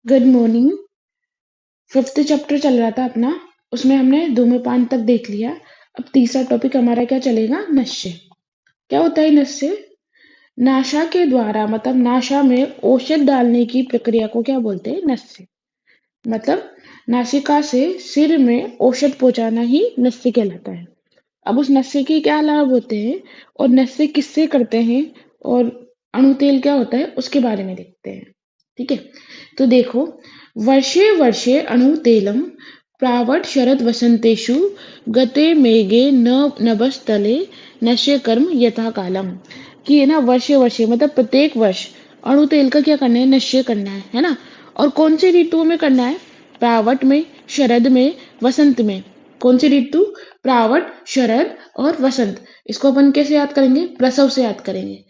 Good morning. Fifth chapter चल रहा था अपना। उसमें हमने धूम्रपान तक देख लिया। अब तीसरा टॉपिक हमारा क्या चलेगा? नशे। क्या होता है नशे? नाशा के द्वारा मतलब नाशा में औषध डालने की प्रक्रिया को क्या बोलते हैं? नशे। मतलब नासिका से सिर में औषध पहुंचाना ही नशे कहलाता है। अब उस नशे के क्या लाभ होते हैं और नशे किससे करते हैं और अणु तेल क्या होता है उसके बारे में देखते हैं। ठीक है, तो देखो, वर्षे वर्षे अणु तेलम प्रावट शरद वसंतेषु गते मेघे न नभस्तले नश्य कर्म यथा कालम। कि है ना, वर्षे वर्षे मतलब प्रत्येक वर्ष अणु तेल का क्या करना है? नश्य करना है ना। और कौन सी ऋतुओं में करना है? प्रावट में, शरद में, वसंत में। कौन सी ऋतु? प्रावट, शरद और वसंत। इसको अपन कैसे याद करेंगे? प्रसव से याद करेंगे।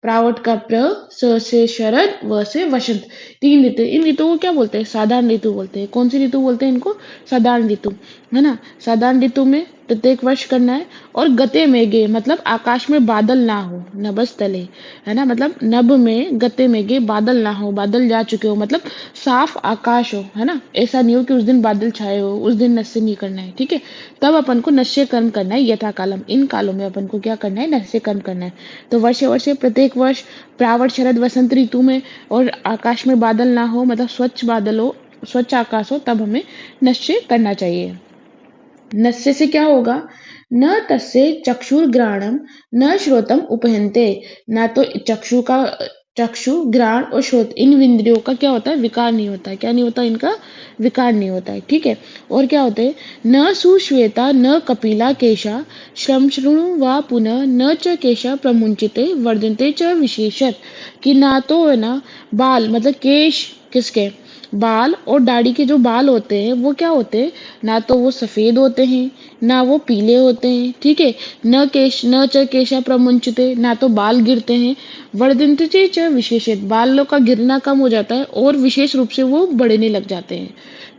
प्रावट का प्र, स से शरद, व से वसंत। तीन ऋतु। इन ऋतुओं को क्या बोलते हैं? साधारण ऋतु बोलते हैं। कौन सी ऋतु बोलते हैं इनको? साधारण ऋतु, है ना। साधारण ऋतु में प्रत्येक वर्ष करना है। और गते मेघे मतलब आकाश में बादल ना हो, नभस तले, है ना। मतलब नभ में, गते मेघे बादल ना हो, बादल जा चुके हो, मतलब साफ आकाश हो, है ना। ऐसा नहीं हो कि उस दिन बादल छाए हो, उस दिन नशे नहीं करना है। ठीक है, तब अपन को नश्य कर्म करना है यथा कालम। इन कालों में अपन को क्या करना है? नश्य कर्म करना है। तो वर्षे वर्षे प्रत्येक वर्ष प्रावट शरद वसंत ऋतु में, और आकाश में बादल ना हो मतलब स्वच्छ बादल हो, स्वच्छ आकाश हो, तब हमें नश्य करना चाहिए। नस्य से क्या होगा? न तस्य चक्षुर्ग्राणम न श्रोतम उपहन्ते। ना तो चक्षु का, चक्षु, घ्राण और श्रोत, इन इंद्रियों का क्या होता है? विकार नहीं होता है। क्या नहीं होता? इनका विकार नहीं होता है। ठीक है, और क्या होते हैं? न सुश्वेता न कपिला केशा श्रमश्रुणु वा पुनः न च केशा प्रमुंचिते वर्धन्ते च विशेषत। कि ना तो है ना बाल मतलब केश, किसके? बाल और दाढ़ी के जो बाल होते हैं वो क्या होते हैं? ना तो वो सफेद होते हैं, ना वो पीले होते हैं। ठीक है, न केश न च केशा प्रमुंचते, ना तो बाल गिरते हैं। वर्धन्ते च विशेषत, बालों का गिरना कम हो जाता है और विशेष रूप से वो बढ़ने लग जाते हैं।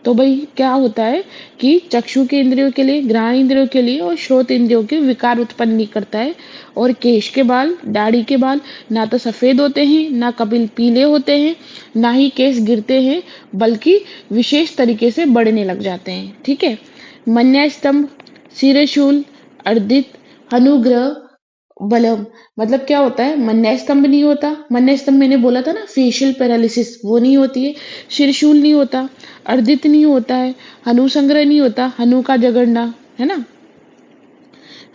तो भाई क्या होता है कि चक्षु के इंद्रियों के लिए, घ्राण इंद्रियों के लिए और श्रोत इंद्रियों के विकार उत्पन्न नहीं करता है। और केश के बाल, दाढ़ी के बाल ना तो सफेद होते हैं, ना कपिल पीले होते हैं, ना ही केश गिरते हैं, बल्कि विशेष तरीके से बढ़ने लग जाते हैं। ठीक है, मन्यास्तंभ, शिरशूल, अर्दित, अनुग्रह, बलम। मतलब क्या होता है? मन्या स्तंभ नहीं होता। मन्या स्तंभ मैंने बोला था ना, फेशियल पैरालिसिस, वो नहीं होती है। शिरशूल नहीं होता, अर्दित नहीं होता है, हनु संग्रह नहीं होता, हनु का जगड़ना, है ना,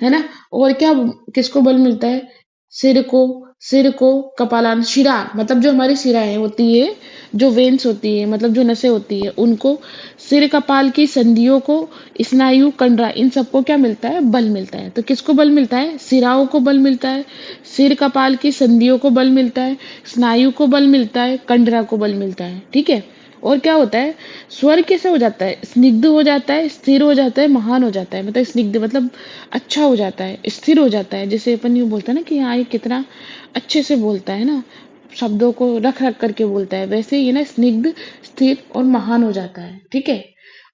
है ना। और क्या, किसको बल मिलता है? सिर को, सिर को कपालान, शिरा मतलब जो हमारी शिराएं होती है, जो वेन्स होती है मतलब जो नसें होती है, उनको, सिर कपाल की संधियों को, स्नायु कंडरा, इन सबको क्या मिलता है? बल मिलता है। तो किसको बल मिलता है? शिराओं को बल मिलता है, सिर कपाल की संधियों को बल मिलता है, स्नायु को बल मिलता है, कंडरा को बल मिलता है। ठीक है, और क्या होता है? स्वर कैसे हो जाता है? स्निग्ध हो जाता है, स्थिर हो जाता है, महान हो जाता है। मतलब स्निग्ध मतलब अच्छा हो जाता है, स्थिर हो जाता है। जैसे अपन यूँ बोलते हैं ना कि हाँ ये कितना अच्छे से बोलता है ना, शब्दों को रख रख करके बोलता है, वैसे ये ना स्निग्ध, स्थिर और महान हो जाता है। ठीक है,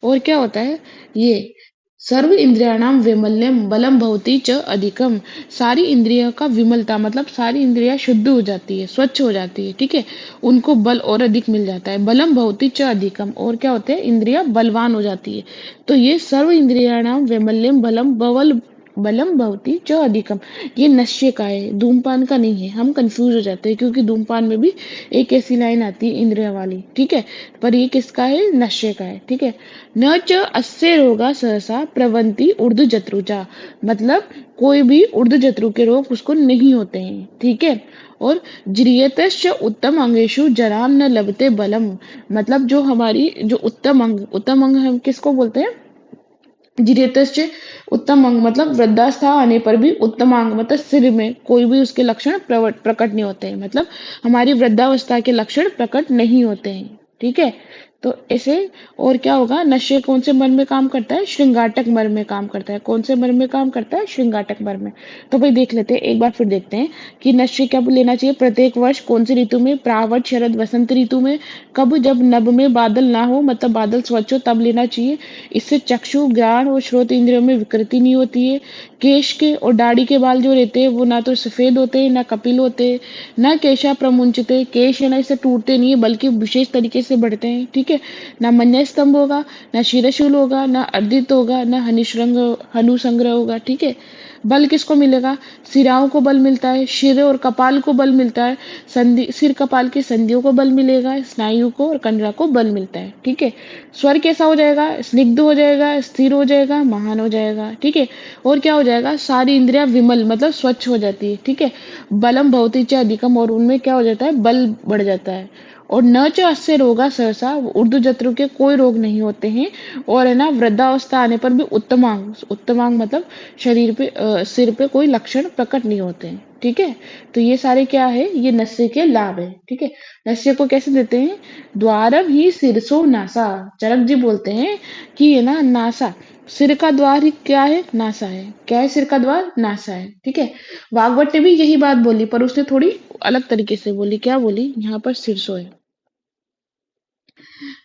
और क्या होता है? ये सर्व इंद्रियाणाम विमल्यम बलम भवति च अधिकम। सारी इंद्रियों का विमलता मतलब सारी इंद्रियां शुद्ध हो जाती है, स्वच्छ हो जाती है। ठीक है, उनको बल और अधिक मिल जाता है। बलम भवति च अधिकम, और क्या होते हैं? इंद्रियां बलवान हो जाती है। तो ये सर्व इंद्रियाणाम वैमल्यम बलम बवल बलम भवति च अधिकम, ये नशे का है, धूमपान का नहीं है। हम कंफ्यूज हो जाते हैं क्योंकि धूमपान में भी एक ऐसी लाइन आती है इंद्रिया वाली। ठीक है, पर ये किसका है? नशे का है। ठीक है, न च अस्य रोगा सहसा प्रवंती ऊर्ध जत्रुजा, मतलब कोई भी ऊर्ध जत्रु के रोग उसको नहीं होते हैं। ठीक है, और ज्रियतश्च उत्तम अंगेशु जराम न लभते बलम, मतलब जो हमारी जो उत्तम अंग, उत्तम अंग हम किसको बोलते हैं? जिरेतस्य उत्तम अंग मतलब वृद्धावस्था आने पर भी उत्तम अंग मतलब सिर में कोई भी उसके लक्षण प्रकट नहीं होते हैं। मतलब हमारी वृद्धावस्था के लक्षण प्रकट नहीं होते हैं। ठीक है, तो ऐसे। और क्या होगा, नश्य कौन से मर्म में काम करता है, श्रृंगाटक मर्म में काम करता है। कौन से मर्म में काम करता है, श्रृंगाटक मर्म में। तो भाई देख लेते हैं, एक बार फिर देखते हैं कि नश्य कब लेना चाहिए, प्रत्येक वर्ष कौन सी ऋतु में, प्रावट शरद वसंत ऋतु में। कब, जब नभ में बादल ना हो, मतलब बादल स्वच्छ हो, तब लेना चाहिए। इससे चक्षु ज्ञान और श्रोत इंद्रियों में विकृति नहीं होती है। केश के और दाढ़ी के बाल जो रहते हैं वो ना तो सफेद होते हैं, ना कपिल होते हैं, ना केशा प्रमुंचते, केश है ना इससे टूटते नहीं है बल्कि विशेष तरीके से बढ़ते हैं। ठीक है। ना मन्य स्तंभ होगा, ना शिरशूल होगा, ना अर्दित होगा, ना हनिशृंग हनु संग्रह होगा। ठीक है। बल किसको मिलेगा, सिराओं को बल मिलता है, सिर और कपाल को बल मिलता है, संधि सिर कपाल की संधियों को बल मिलेगा, स्नायु को और कंडरा को बल मिलता है। ठीक है। स्वर कैसा हो जाएगा, स्निग्ध हो जाएगा, स्थिर हो जाएगा, महान हो जाएगा। ठीक है। और क्या हो जाएगा, सारी इंद्रियां विमल मतलब स्वच्छ हो जाती है। ठीक है। बलम भवती च अधिकम, और उनमें क्या हो जाता है, बल बढ़ जाता है। और न च अस्य रोगा सहसा, उर्दू जत्रु के कोई रोग नहीं होते हैं। और है ना, वृद्धावस्था आने पर भी उत्तमांग, उत्तमांग मतलब शरीर पे सिर पे कोई लक्षण प्रकट नहीं होते हैं। ठीक है। तो ये सारे क्या है, ये नस्य के लाभ है। ठीक है। नस्य को कैसे देते हैं, द्वारम ही सिरसो नासा। चरक जी बोलते हैं कि ये ना नासा, सिर का द्वार ही क्या है, नासा है। क्या है, सिर का द्वार नासा है। ठीक है। वाग्भट ने भी यही बात बोली, पर उसने थोड़ी अलग तरीके से बोली। क्या बोली, यहाँ पर सिरसो है,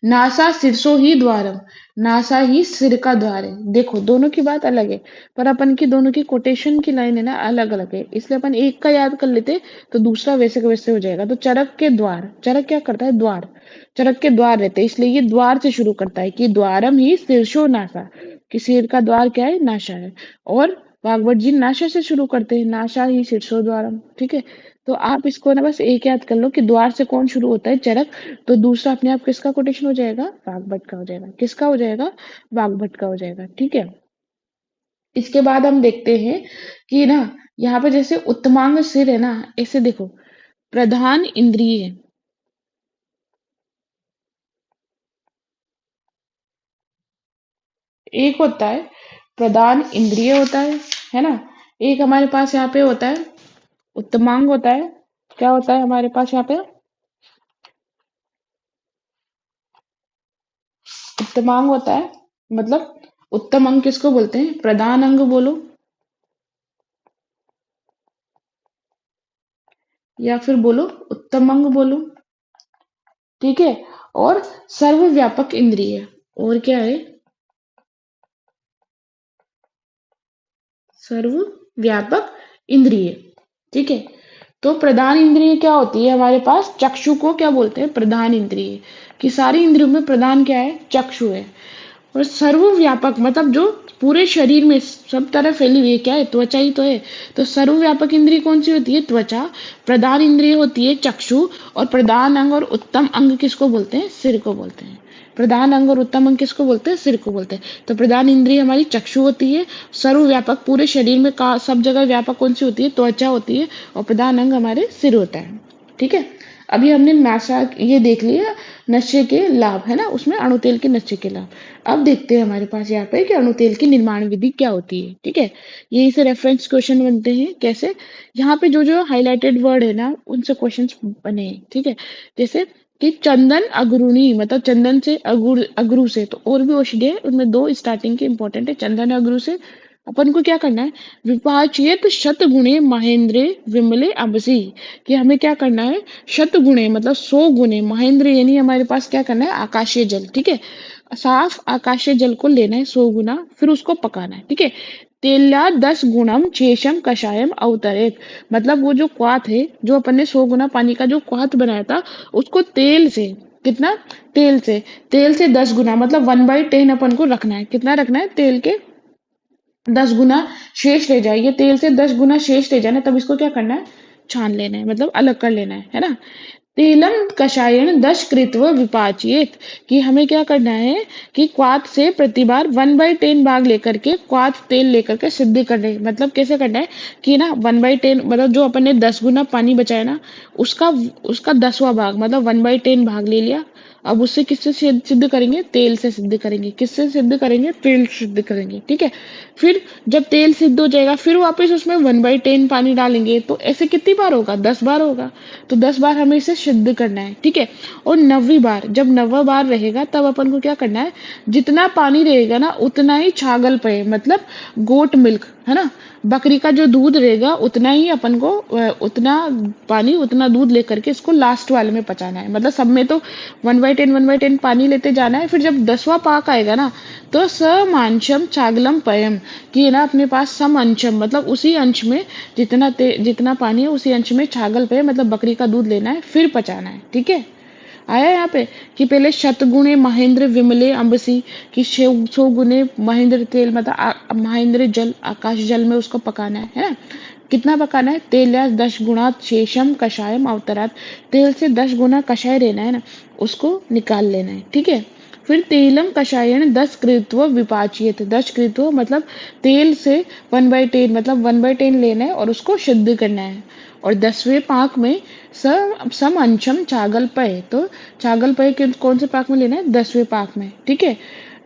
नासा सिरसो ही द्वारम, नासा ही सिर का द्वार है। देखो दोनों की बात अलग है, पर अपन की दोनों की कोटेशन की लाइन है ना अलग अलग है, इसलिए अपन एक का याद कर लेते तो दूसरा वैसे का वैसे हो जाएगा। तो चरक के द्वार, चरक क्या करता है, द्वार, चरक के द्वार रहते हैं, इसलिए ये द्वार से शुरू करता है कि द्वारम ही शीर्षो नासा, कि सिर का द्वार क्या है, नाशा है। और वाग्भट जी नाशा से शुरू करते हैं, नाशा ही शीर्षो द्वारम। ठीक है। तो आप इसको ना बस एक याद कर लो कि द्वार से कौन शुरू होता है, चरक। तो दूसरा अपने आप किसका कोटेशन हो जाएगा, वाग्भट का हो जाएगा। किसका हो जाएगा, वाग्भट का हो जाएगा। ठीक है। इसके बाद हम देखते हैं कि ना, यहाँ पे जैसे उत्तमांग सिर है ना, ऐसे देखो, प्रधान इंद्रिय, एक होता है प्रधान इंद्रिय होता है ना। एक हमारे पास यहाँ पे होता है उत्तमांग होता है। क्या होता है हमारे पास यहाँ पे, उत्तमांग होता है। मतलब उत्तम अंग किसको बोलते हैं, प्रधान अंग बोलो या फिर बोलो उत्तम अंग बोलो। ठीक है। और सर्वव्यापक इंद्रिय, और क्या है, सर्वव्यापक इंद्रिय। ठीक है। तो प्रधान इंद्रिय क्या होती है हमारे पास, चक्षु को क्या बोलते हैं, प्रधान इंद्रिय। कि सारी इंद्रियों में प्रधान क्या है, चक्षु है। और सर्वव्यापक मतलब जो पूरे शरीर में सब तरह फैली हुई है, क्या है, त्वचा ही तो है। तो सर्वव्यापक इंद्रिय कौन सी होती है, त्वचा। प्रधान इंद्रिय होती है चक्षु। और प्रधान अंग और उत्तम अंग किसको बोलते हैं, सिर को बोलते हैं। प्रधान अंग और उत्तम अंग किसको बोलते हैं, सिर को बोलते हैं। तो प्रधान इंद्रिय हमारी चक्षु होती है। सर्वव्यापक पूरे शरीर में का सब जगह व्यापक कौन सी होती है, त्वचा होती है। और प्रधान अंग हमारे सिर होता है। ठीक है। अभी हमने नासा ये देख लिया, नशे के लाभ है ना, उसमें अणु तेल के नशे के लाभ। अब देखते हैं हमारे पास यहाँ पे कि अणु तेल की निर्माण विधि क्या होती है। ठीक है। यही से रेफरेंस क्वेश्चन बनते हैं। कैसे, यहाँ पे जो जो हाईलाइटेड वर्ड है ना उनसे क्वेश्चन बने हैं। ठीक है। जैसे कि चंदन अग्रुणी, मतलब चंदन से अगरू से, तो और भी औषधि है उनमें दो स्टार्टिंग के इंपॉर्टेंट है, चंदन अगरू से अपन को क्या करना है, विपाचित शत गुणे महेंद्रे विमले अबसी, कि हमें क्या करना है, शत गुणे मतलब 100 गुणे, महेंद्र यानी हमारे पास क्या करना है, आकाशीय जल। ठीक है। साफ आकाशीय जल को लेना है 100 गुना, फिर उसको पकाना है। ठीक है। तेल्या 10 गुणम शेषम कषायम अवतरेत, मतलब वो जो क्वाथ है, जो अपन ने 100 गुना पानी का जो क्वाथ बनाया था, उसको तेल से, कितना, तेल से 10 गुना मतलब 1/10 अपन को रखना है। कितना रखना है, तेल के 10 गुना शेष रह जाए, ये तेल से 10 गुना शेष रह जाए ना, तब इसको क्या करना है, छान लेना है, मतलब अलग कर लेना है ना। तेलम कषायण 10 कृत्व विपाचित, कि हमें क्या करना है कि क्वाथ से प्रति बार 1/10 भाग लेकर के क्वाथ तेल लेकर के सिद्धि करना है। मतलब कैसे करना है कि ना 1/10 मतलब जो अपन ने 10 गुना पानी बचाया ना, उसका उसका 10वां भाग मतलब 1/10 भाग ले लिया। अब उससे किससे सिद्ध करेंगे? तेल से सिद्ध करेंगे। किससे सिद्ध करेंगे? तेल से सिद्ध करेंगे। ठीक है। फिर जब तेल सिद्ध हो जाएगा फिर वापस उसमें 1/10 पानी डालेंगे, तो ऐसे कितनी बार होगा? 10 बार होगा। तो 10 बार हमें इसे सिद्ध करना है। ठीक है। और 9वीं बार, जब 9वां बार रहेगा तब अपन को क्या करना है? जितना पानी रहेगा ना उतना ही छागल पे, मतलब गोट मिल्क, है ना, बकरी का जो दूध रहेगा उतना ही अपन को उतना पानी उतना दूध लेकर के इसको लास्ट वाले में पचाना है। मतलब सब में तो 1/10 पानी लेते जाना है। फिर जब 10वां पाक आएगा ना, तो समांशम चागलम पयम, कि है ना अपने पास सम अंशम, मतलब उसी अंश में जितना पानी है उसी अंश में छागल पे, मतलब बकरी का दूध लेना है, फिर पचाना है। ठीक है। आया यहाँ पे कि पहले शतगुणे महेंद्र विमले अम्बसी, कि 100 गुने महेंद्र तेल, मतलब महेंद्र जल, आकाश जल में उसको पकाना है ना। कितना पकाना है? तेल या 10 गुणा शेषम कषायम अवतरात, तेल से 10 गुना कषाय रहना है ना, उसको निकाल लेना है। ठीक है। फिर तेलम कषायन 10 कृत्व विपाचित, 10 कृत्व मतलब तेल से 1/10, मतलब 1/10 लेना है और उसको शुद्ध करना है। और 10वें पाक में सम अंशम चागल पय, तो चागल पय कौन से पाक में लेना है? 10वें पाक में। ठीक है।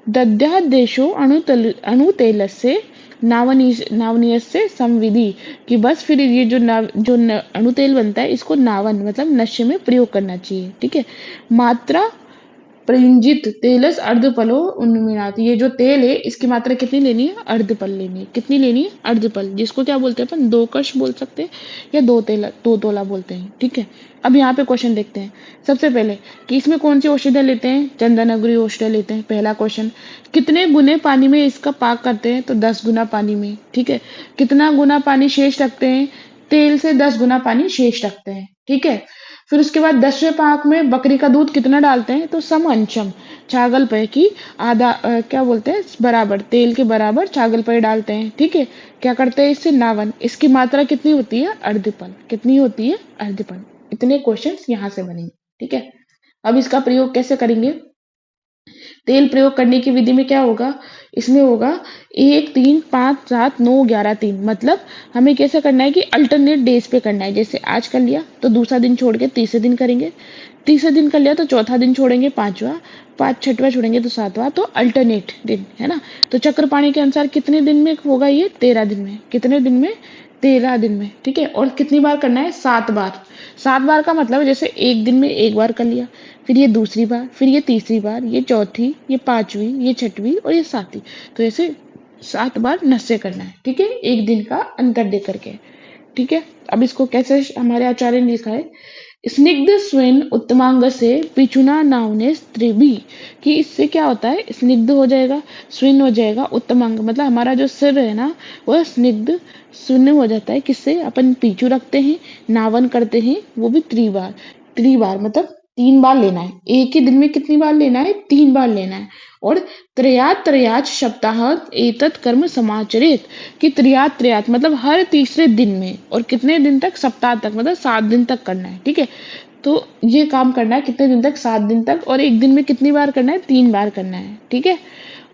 दध्यादेशो अणुतेल से नावनीय से संविधि, कि बस फिर ये जो अणुतेल बनता है इसको नावन मतलब नशे में प्रयोग करना चाहिए। ठीक है। मात्रा प्रयुंजित तेलस अर्धपलो उन्मीनात, ये जो तेल है इसकी मात्रा कितनी लेनी है? अर्धपल लेनी है। कितनी लेनी है? अर्धपल, जिसको क्या बोलते हैं अपन? 2 कश बोल सकते हैं या 2 तोला बोलते हैं। ठीक है। अब यहाँ पे क्वेश्चन देखते हैं। सबसे पहले कि इसमें कौन सी औषधि लेते हैं? चंदनगरी औषधि लेते हैं। पहला क्वेश्चन, कितने गुने पानी में इसका पाक करते हैं? तो 10 गुना पानी में। ठीक है। कितना गुना पानी शेष रखते हैं? तेल से 10 गुना पानी शेष रखते हैं। ठीक है। फिर उसके बाद 10वें पाक में बकरी का दूध कितना डालते हैं? तो सम अंशम छागल पे की आधा क्या बोलते हैं? बराबर, तेल के बराबर छागल पे डालते हैं। ठीक है। क्या करते हैं इससे? नावन। इसकी मात्रा कितनी होती है? अर्धपल। कितनी होती है? अर्धपल। इतने क्वेश्चंस यहाँ से बनेंगे। ठीक है। अब इसका प्रयोग कैसे करेंगे? तेल प्रयोग करने की विधि में क्या होगा? इसमें होगा 1 3 5 7 9 11 3, मतलब हमें कैसे करना है कि अल्टरनेट डेज पे करना है। जैसे आज कर लिया तो दूसरा दिन छोड़ के तीसरे दिन करेंगे, तीसरे दिन कर लिया तो चौथा दिन छोड़ेंगे, पांचवा, छठवा छोड़ेंगे तो सातवां, तो अल्टरनेट दिन, है ना। तो चक्रपाणी के अनुसार कितने दिन में होगा ये? 13 दिन में। कितने दिन में? 13 दिन में। ठीक है। और कितनी बार करना है? 7 बार। 7 बार का मतलब जैसे एक दिन में एक बार कर लिया, फिर ये दूसरी बार, फिर ये तीसरी बार, ये चौथी, ये पांचवी, ये छठवीं और ये सातवीं, तो ऐसे 7 बार नस्य करना है। ठीक है। एक दिन का अंतर दे करके। ठीक है। अब इसको कैसे हमारे आचार्य ने लिखा है? स्निग्ध स्वेन उत्तमांग से पिचुना नावने स्त्रीभी, कि इससे क्या होता है? स्निग्ध हो जाएगा, स्विन हो जाएगा, उत्तमांग मतलब हमारा जो सिर है ना वह स्निग्ध शून्य हो जाता है। किससे? अपन पीछू रखते हैं, नावन करते हैं, वो भी त्रिबार। त्रिबार मतलब 3 बार लेना है। एक ही दिन में कितनी बार लेना है? 3 बार लेना है। और त्रयात त्रयाच सप्ताह एतत् कर्म समाचरित, कि त्रयात त्रयात मतलब हर तीसरे दिन में, और कितने दिन तक? सप्ताह तक, मतलब 7 दिन तक करना है। ठीक है। तो ये काम करना है कितने दिन तक? 7 दिन तक। और एक दिन में कितनी बार करना है? 3 बार करना है। ठीक है।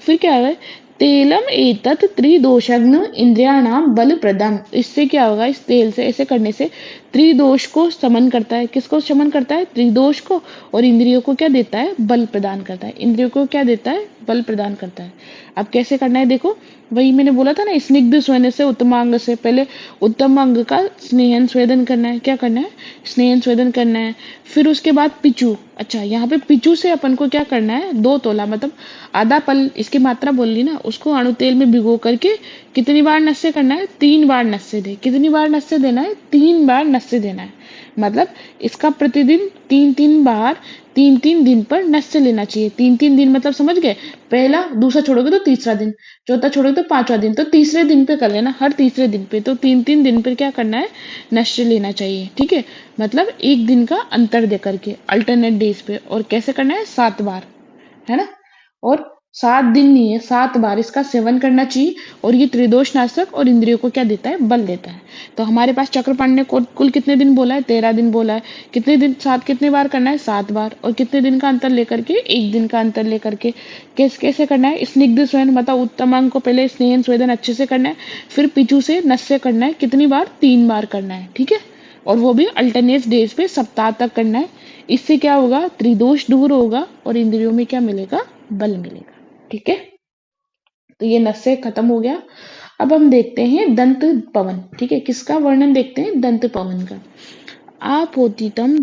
फिर क्या है? तेलम एतत् त्रिदोषग्न इंद्रियाणाम बल प्रदम, इससे क्या होगा? इस तेल से ऐसे करने से त्रिदोष को समन करता है। किसको समन करता है? त्रिदोष को। और इंद्रियों को क्या देता है? बल प्रदान करता है। इंद्रियों को क्या देता है? बल प्रदान करता है। अब कैसे करना है देखो, वही मैंने बोला था ना, स्निग्ध स्वन से उत्तमांग से। पहले उत्तम अंग का स्नेहन स्वेदन करना है। क्या करना है? स्नेहन स्वेदन करना है। फिर उसके बाद पिचू, अच्छा यहाँ पे पिचू से अपन को क्या करना है? 2 तोला मतलब आधा पल, इसकी मात्रा बोल ली ना, उसको अणु तेल में भिगो करके कितनी बार नस्य करना है? 3 बार नस्य दे। कितनी बार नस्य देना है? 3 बार नस्य देना है। मतलब इसका प्रतिदिन 3 3 बार 3 3 दिन पर नस्य लेना चाहिए। 3 3 दिन मतलब समझ गए? पहला, दूसरा छोड़ोगे तो तीसरा दिन, चौथा छोड़ोगे तो पांचवा दिन, तो तीसरे दिन पे कर लेना, हर तीसरे दिन पे। तो 3 3 दिन पर क्या करना है? नस्य लेना चाहिए। ठीक है। मतलब एक दिन का अंतर दे करके अल्टरनेट डेज पे। और कैसे करना है? 7 बार, है ना। और 7 दिन नहीं है, 7 बार इसका सेवन करना चाहिए। और ये त्रिदोष नाशक और इंद्रियों को क्या देता है? बल देता है। तो हमारे पास चक्रपाणी ने कुल कितने दिन बोला है? 13 दिन बोला है। कितने दिन? कितने बार करना है? 7 बार। और कितने दिन का अंतर लेकर के? एक दिन का अंतर लेकर के। कैसे करना है? स्निग्ध स्वयं मतलब उत्तमांग को पहले स्नेहन स्वेदन अच्छे से करना है, फिर पिचू से नस्य करना है। कितनी बार? 3 बार करना है। ठीक है। और वो भी अल्टरनेट डेज पे सप्ताह तक करना है। इससे क्या होगा, त्रिदोष दूर होगा और इंद्रियों में क्या मिलेगा, बल मिलेगा। ठीक है, तो ये नस्य खत्म हो गया। अब हम देखते हैं दंत पवन। ठीक है, किसका वर्णन देखते हैं, दंत पवन का। आपोतितम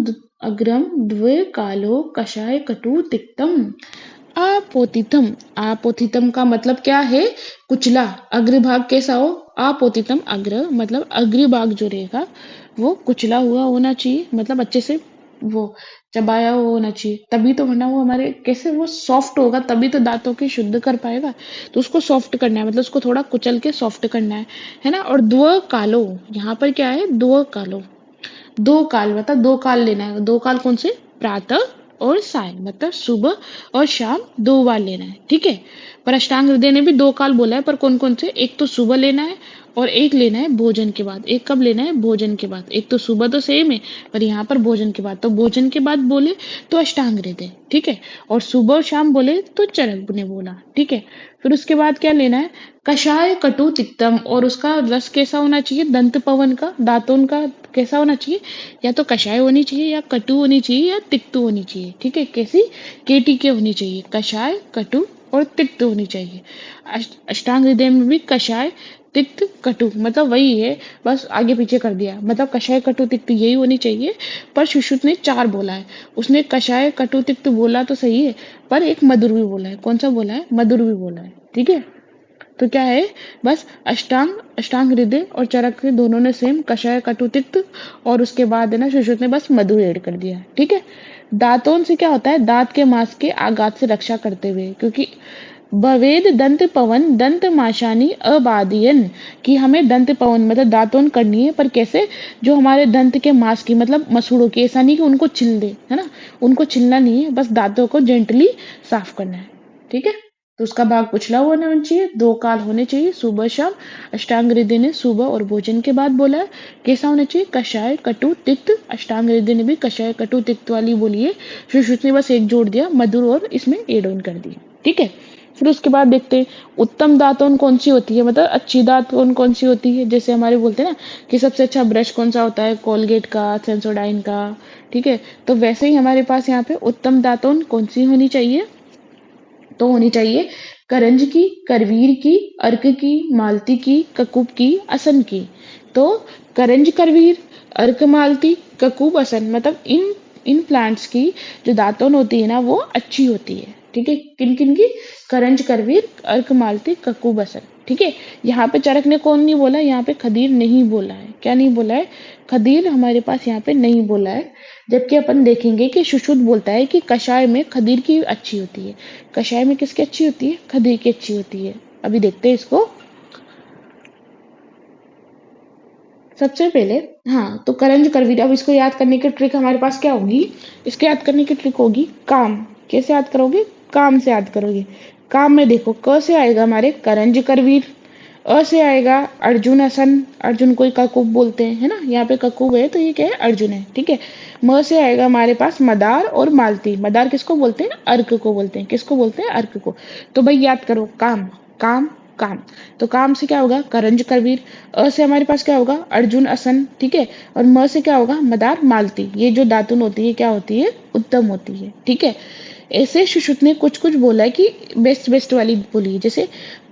अग्रम द्वे कालो कषाय कटु तिक्तम। आपोतितम, आपोतितम का मतलब क्या है, कुचला। अग्रभाग कैसा हो, आपोतितम अग्र मतलब अग्रभाग जो रहेगा वो कुचला हुआ होना चाहिए, मतलब अच्छे से वो चबाया हुआ होना चाहिए, तभी तो, वरना वो हमारे कैसे वो सॉफ्ट होगा, तभी तो दांतों की शुद्ध कर पाएगा। तो उसको सॉफ्ट करना है, मतलब उसको थोड़ा कुचल के सॉफ्ट करना है ना। और द्व कालो, यहाँ पर क्या है, द्व कालो, दो काल मतलब दो काल लेना है। दो काल कौन से, प्रातः और साय, मतलब सुबह और शाम दो बार लेना है। ठीक है, पर अष्टांग हृदय ने भी दो काल बोला है, पर कौन कौन से, एक तो सुबह लेना है और एक लेना है भोजन के बाद। एक कब लेना है, भोजन के बाद। एक तो सुबह तो सेम है, पर यहाँ पर भोजन के बाद, तो भोजन के बाद बोले तो अष्टांग हृदय। ठीक है, और सुबह और शाम बोले तो चरक ने बोला। ठीक है, फिर उसके बाद क्या लेना है, कषाय कटु तिक्तम, और उसका रस कैसा होना चाहिए, दंत पवन का, दातुन का कैसा होना चाहिए, या तो कषाय होनी चाहिए, या कटु होनी चाहिए, या तिक्तु होनी चाहिए। ठीक है, कैसी, केटी के होनी चाहिए, कषाय कटु और तिक्त होनी चाहिए। अष्टांग हृदय में भी कषाय तिक्त कटु मतलब वही है, बस आगे पीछे कर दिया, मतलब कषाय कटु तिक्त यही होनी चाहिए। पर सुश्रुत ने चार बोला है, उसने कषाय कटु तिक्त बोला तो सही है, पर एक मधुर भी बोला है। कौन सा बोला है, मधुर भी बोला है। ठीक है, तो क्या है, बस अष्टांग, अष्टांग हृदय और चरक दोनों ने सेम कषाय कटु तिक्त, और उसके बाद है ना सुश्रुत ने बस मधुर ऐड कर दिया। ठीक है, दांतों से क्या होता है, दांत के मांस के आघात से रक्षा करते हुए, क्योंकि भवेद दंत पवन दंत माशानी अबादियन, कि हमें दंत पवन मतलब दांतोन करनी है, पर कैसे, जो हमारे दंत के मांस की मतलब मसूड़ों की, ऐसा नहीं कि उनको छिल दे, है ना, उनको छिलना नहीं है, बस दांतों को जेंटली साफ करना है। ठीक है, तो उसका भाग कुचला हुआ होना चाहिए, दो काल होने चाहिए, सुबह शाम। अष्टांग हृदय ने सुबह और भोजन के बाद बोला है। कैसा होना चाहिए, कषाय कटु तिक्त, अष्टांग हृदय ने भी कषाय कटु तिक्त वाली बोली है। सुश्रुत ने बस एक जोड़ दिया, मधुर और इसमें एड ऑन कर दिया। ठीक है, फिर उसके बाद देखते हैं उत्तम दातुन कौन सी होती है, मतलब अच्छी दातुन कौन सी होती है। जैसे हमारे बोलते हैं ना कि सबसे अच्छा ब्रश कौन सा होता है, कोलगेट का, सेंसोडाइन का। ठीक है, तो वैसे ही हमारे पास यहाँ पे उत्तम दातुन कौन सी होनी चाहिए, तो होनी चाहिए करंज की, करवीर की, अर्क की, मालती की, ककुब की, असन की। तो करंज, करवीर, अर्क, मालती, ककुब, असन, मतलब इन प्लांट्स की जो दातुन होती है ना वो अच्छी होती है। ठीक है, किन किन की, करंज, करवीर, अर्क, मालती, ककुब, असन। ठीक है, यहाँ पे चरक ने कौन नहीं बोला, यहाँ पे खदीर नहीं बोला है। क्या नहीं बोला है, खदीर हमारे पास यहाँ पे नहीं बोला है। जबकि अपन देखेंगे कि सुश्रुत बोलता है कि कषाय में खदीर की अच्छी होती है। कषाय में किसकी अच्छी होती है, खदीर की अच्छी होती है। अभी देखते हैं इसको। सबसे पहले, हाँ, तो करंज, करवीर, अब इसको याद करने की ट्रिक हमारे पास क्या होगी, इसको याद करने की ट्रिक होगी काम। कैसे याद करोगे, काम से याद करोगे। काम में देखो, क से आएगा हमारे करंज, करवीर, अ से आएगा अर्जुन, असन, अर्जुन को ककुब बोलते हैं, है ना, यहाँ पे ककुब है तो ये क्या है, अर्जुन है। ठीक है, म से आएगा हमारे पास मदार और मालती। मदार किसको बोलते हैं, अर्क को बोलते हैं। किसको बोलते हैं, अर्क को। तो भाई याद करो, काम, काम, काम। तो काम से क्या होगा, करंज, करवीर। अ से हमारे पास क्या होगा, अर्जुन, असन। ठीक है, और म से क्या होगा, मदार, मालती। ये जो दातुन होती है क्या होती है, उत्तम होती है। ठीक है, ऐसे सुश्रुत ने कुछ कुछ बोला है कि बेस्ट बेस्ट वाली बोली है। जैसे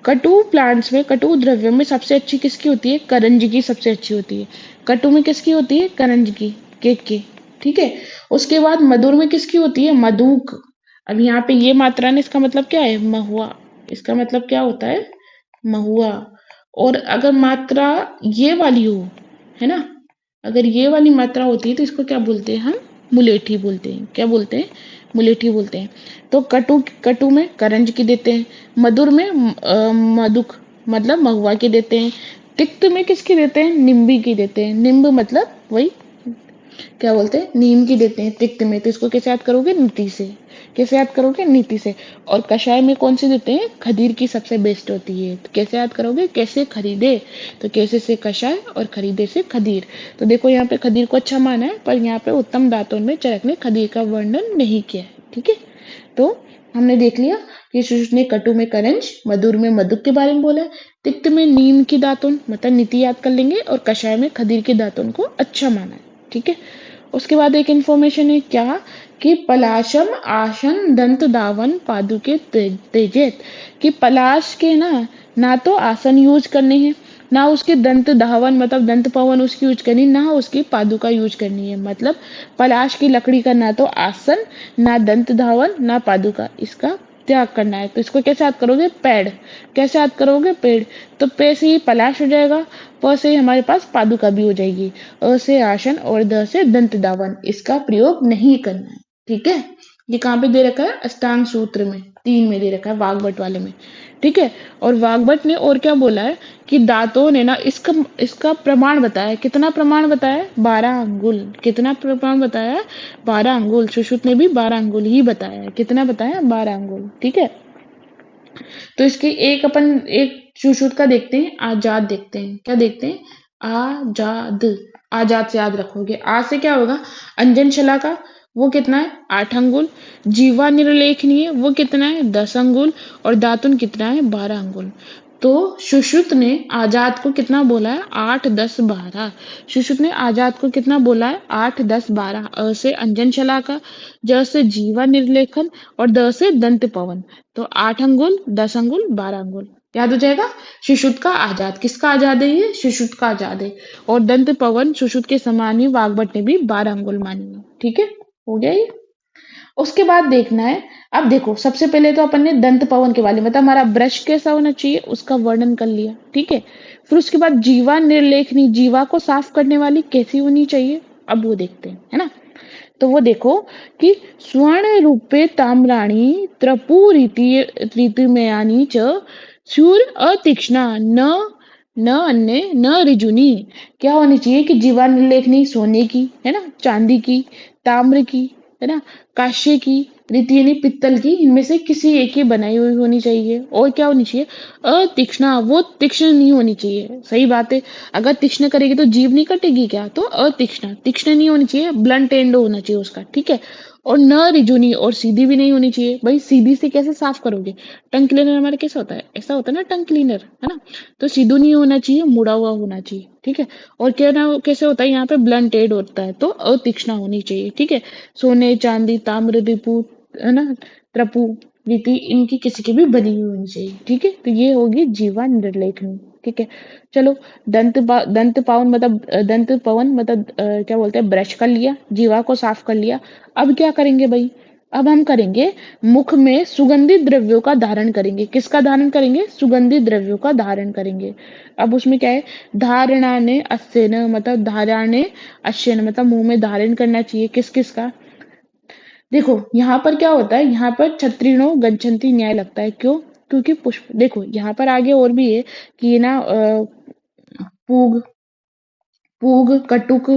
कटु प्लांट्स में, कटु द्रव्यों में सबसे अच्छी किसकी होती है, करंज की सबसे अच्छी होती है। कटु में किसकी होती है, करंज की, केक की। ठीक है, उसके बाद मधुर में किसकी होती है, मधुक। अब यहाँ पे ये मात्रा ने, इसका मतलब क्या है, महुआ। इसका मतलब क्या होता है, महुआ। और अगर मात्रा ये वाली हो, है ना, अगर ये वाली मात्रा होती है तो इसको क्या बोलते हैं हम, मुलेठी बोलते हैं। क्या बोलते हैं, मुलेठी बोलते हैं। तो कटु, कटु में करंज की देते हैं, मधुर में मधुक मतलब महुआ की देते हैं, तिक्त में किसकी देते हैं, निम्बी की देते हैं। निम्ब मतलब वही क्या बोलते हैं, नीम की देते हैं तिक्त में। तो इसको कैसे याद करोगे, नीति से। कैसे याद करोगे, नीति से। और कषाय में कौन सी देते हैं, खदीर की सबसे बेस्ट होती है। तो कैसे याद करोगे, कैसे खरीदे, तो कैसे से कषाय और खरीदे से खदीर। तो देखो यहाँ पे खदीर को अच्छा माना है, पर यहाँ पे उत्तम दातुन में चरक ने खदीर का वर्णन नहीं किया है। ठीक है, तो हमने देख लिया कि सुश्रुत ने कटु में करंज, मधुर में मधुक के बारे में बोला है, तिक्त में नीम की दातुन मतलब नीति याद कर लेंगे, और कषाय में खदीर की दातुन को अच्छा माना है। ठीक है, उसके बाद एक इंफॉर्मेशन है क्या कि पलाशम आसन दंत धावन पादुके तेजेत, कि पलाश के ना तो आसन यूज करने हैं, ना उसके दंत धावन मतलब दंत पवन उसकी यूज करनी, ना उसकी पादुका यूज करनी है। मतलब पलाश की लकड़ी का ना तो आसन, ना दंत धावन, ना पादुका, इसका त्याग करना है। तो इसको कैसे याद करोगे? पेड़। कैसे याद करोगे? पेड़। तो पे से ही पलाश हो जाएगा, प से हमारे पास पादुका भी हो जाएगी, अ से आसन और द से दंत धावन, इसका प्रयोग नहीं करना है। ठीक है, ये कहाँ पे दे रखा है? अष्टांग सूत्र में 3 में दे रखा है, वाग्भट वाले में। ठीक है, और वाग्भट ने और क्या बोला है कि दांतों ने इसका इसका प्रमाण बताया। कितना प्रमाण बताया? 12 अंगुल। कितना प्रमाण बताया? 12 अंगुल। सुश्रुत ने भी 12 अंगुल ही बताया। कितना बताया? 12 अंगुल। ठीक है, तो इसके एक अपन एक सुश्रुत का देखते हैं, आजाद देखते हैं। क्या देखते हैं? आजाद। आजाद से याद रखोगे। आ से क्या होगा? अंजन शला का, वो कितना है? 8 अंगुल। जीवा निर्लेखनीय वो कितना है? 10 अंगुल। और दातुन कितना है? 12 अंगुल। तो सुश्रुत ने आजाद को कितना बोला है? 8, 10, 12। सुश्रुत ने आजाद को कितना बोला है? 8, 10, 12। अ से अंजन शला का, ज से जीवा निर्लेखन और द से दंत पवन। तो 8 अंगुल, 10 अंगुल, 12 अंगुल। याद हो जाएगा? सुश्रुत का आजाद। किसका आजाद है ये? सुश्रुत का आजाद है। और दंत पवन सुश्रुत के समान ही वाग्भट ने भी 12 अंगुल मानी है। ठीक है, हो गया ये। उसके बाद देखना है, अब देखो सबसे पहले तो अपन ने दंत पवन के बारे में, मतलब हमारा ब्रश कैसा होना चाहिए उसका वर्णन कर लिया। ठीक है, फिर उसके बाद जीवा निर्लेखनी, जीवा को साफ करने वाली कैसी होनी चाहिए, अब वो देखते हैं, है ना। तो वो देखो कि स्वर्ण रूपे ताम्राणी त्रपु रीतिमयानी च शूर अतीक्ष्णा न न अन्य न ऋजुनी। क्या होनी चाहिए कि जीवा निर्लेखनी सोने की, है ना, चांदी की, ताम्र की, है ना, कांस्य की, रीति यानी पित्तल की, इनमें से किसी एक की बनाई हुई होनी चाहिए। और क्या होनी चाहिए? अतीक्ष्णा, वो तीक्ष्ण नहीं होनी चाहिए। सही बात है, अगर तीक्ष्ण करेगी तो जीभ नहीं कटेगी क्या? तो अतीक्ष्ण, तीक्ष्ण नहीं होनी चाहिए, ब्लंट एंड होना चाहिए उसका। ठीक है, और न रिजुनी, और सीधी भी नहीं होनी चाहिए। भाई सीधी से कैसे साफ करोगे? टंग क्लीनर हमारे कैसा होता है? ऐसा होता है ना टंग क्लीनर, है ना। तो सीधू नहीं होना चाहिए, मुड़ा हुआ होना चाहिए। ठीक है, और क्या ना कैसे होता है? यहाँ पे ब्लंट एंड होता है, तो अतीक्ष्ण होनी चाहिए। ठीक है, सोने चांदी ताम्र दीपू, है ना, त्रपु रीति, इनकी किसी की भी बनी हुई होनी चाहिए। ठीक है, तो ये होगी जीवा निर्लेखनी। ठीक है, चलो दंत पावन मतलब दंत पवन मतलब क्या बोलते हैं, ब्रश कर लिया, जीवा को साफ कर लिया। अब क्या करेंगे भाई? अब हम करेंगे मुख में सुगंधित द्रव्यों का धारण करेंगे। किसका धारण करेंगे? सुगंधित द्रव्यों का धारण करेंगे। अब उसमें क्या है? धारणा ने अस्सेन मतलब धाराने अश्यन मतलब मुंह में धारण करना चाहिए। किस किस का? देखो यहाँ पर क्या होता है, यहाँ पर छत्रिणो गच्छन्ति न्याय लगता है। क्यों? क्योंकि पुष्प, देखो यहाँ पर आगे और भी है कि ये ना पूग पूग कटुक,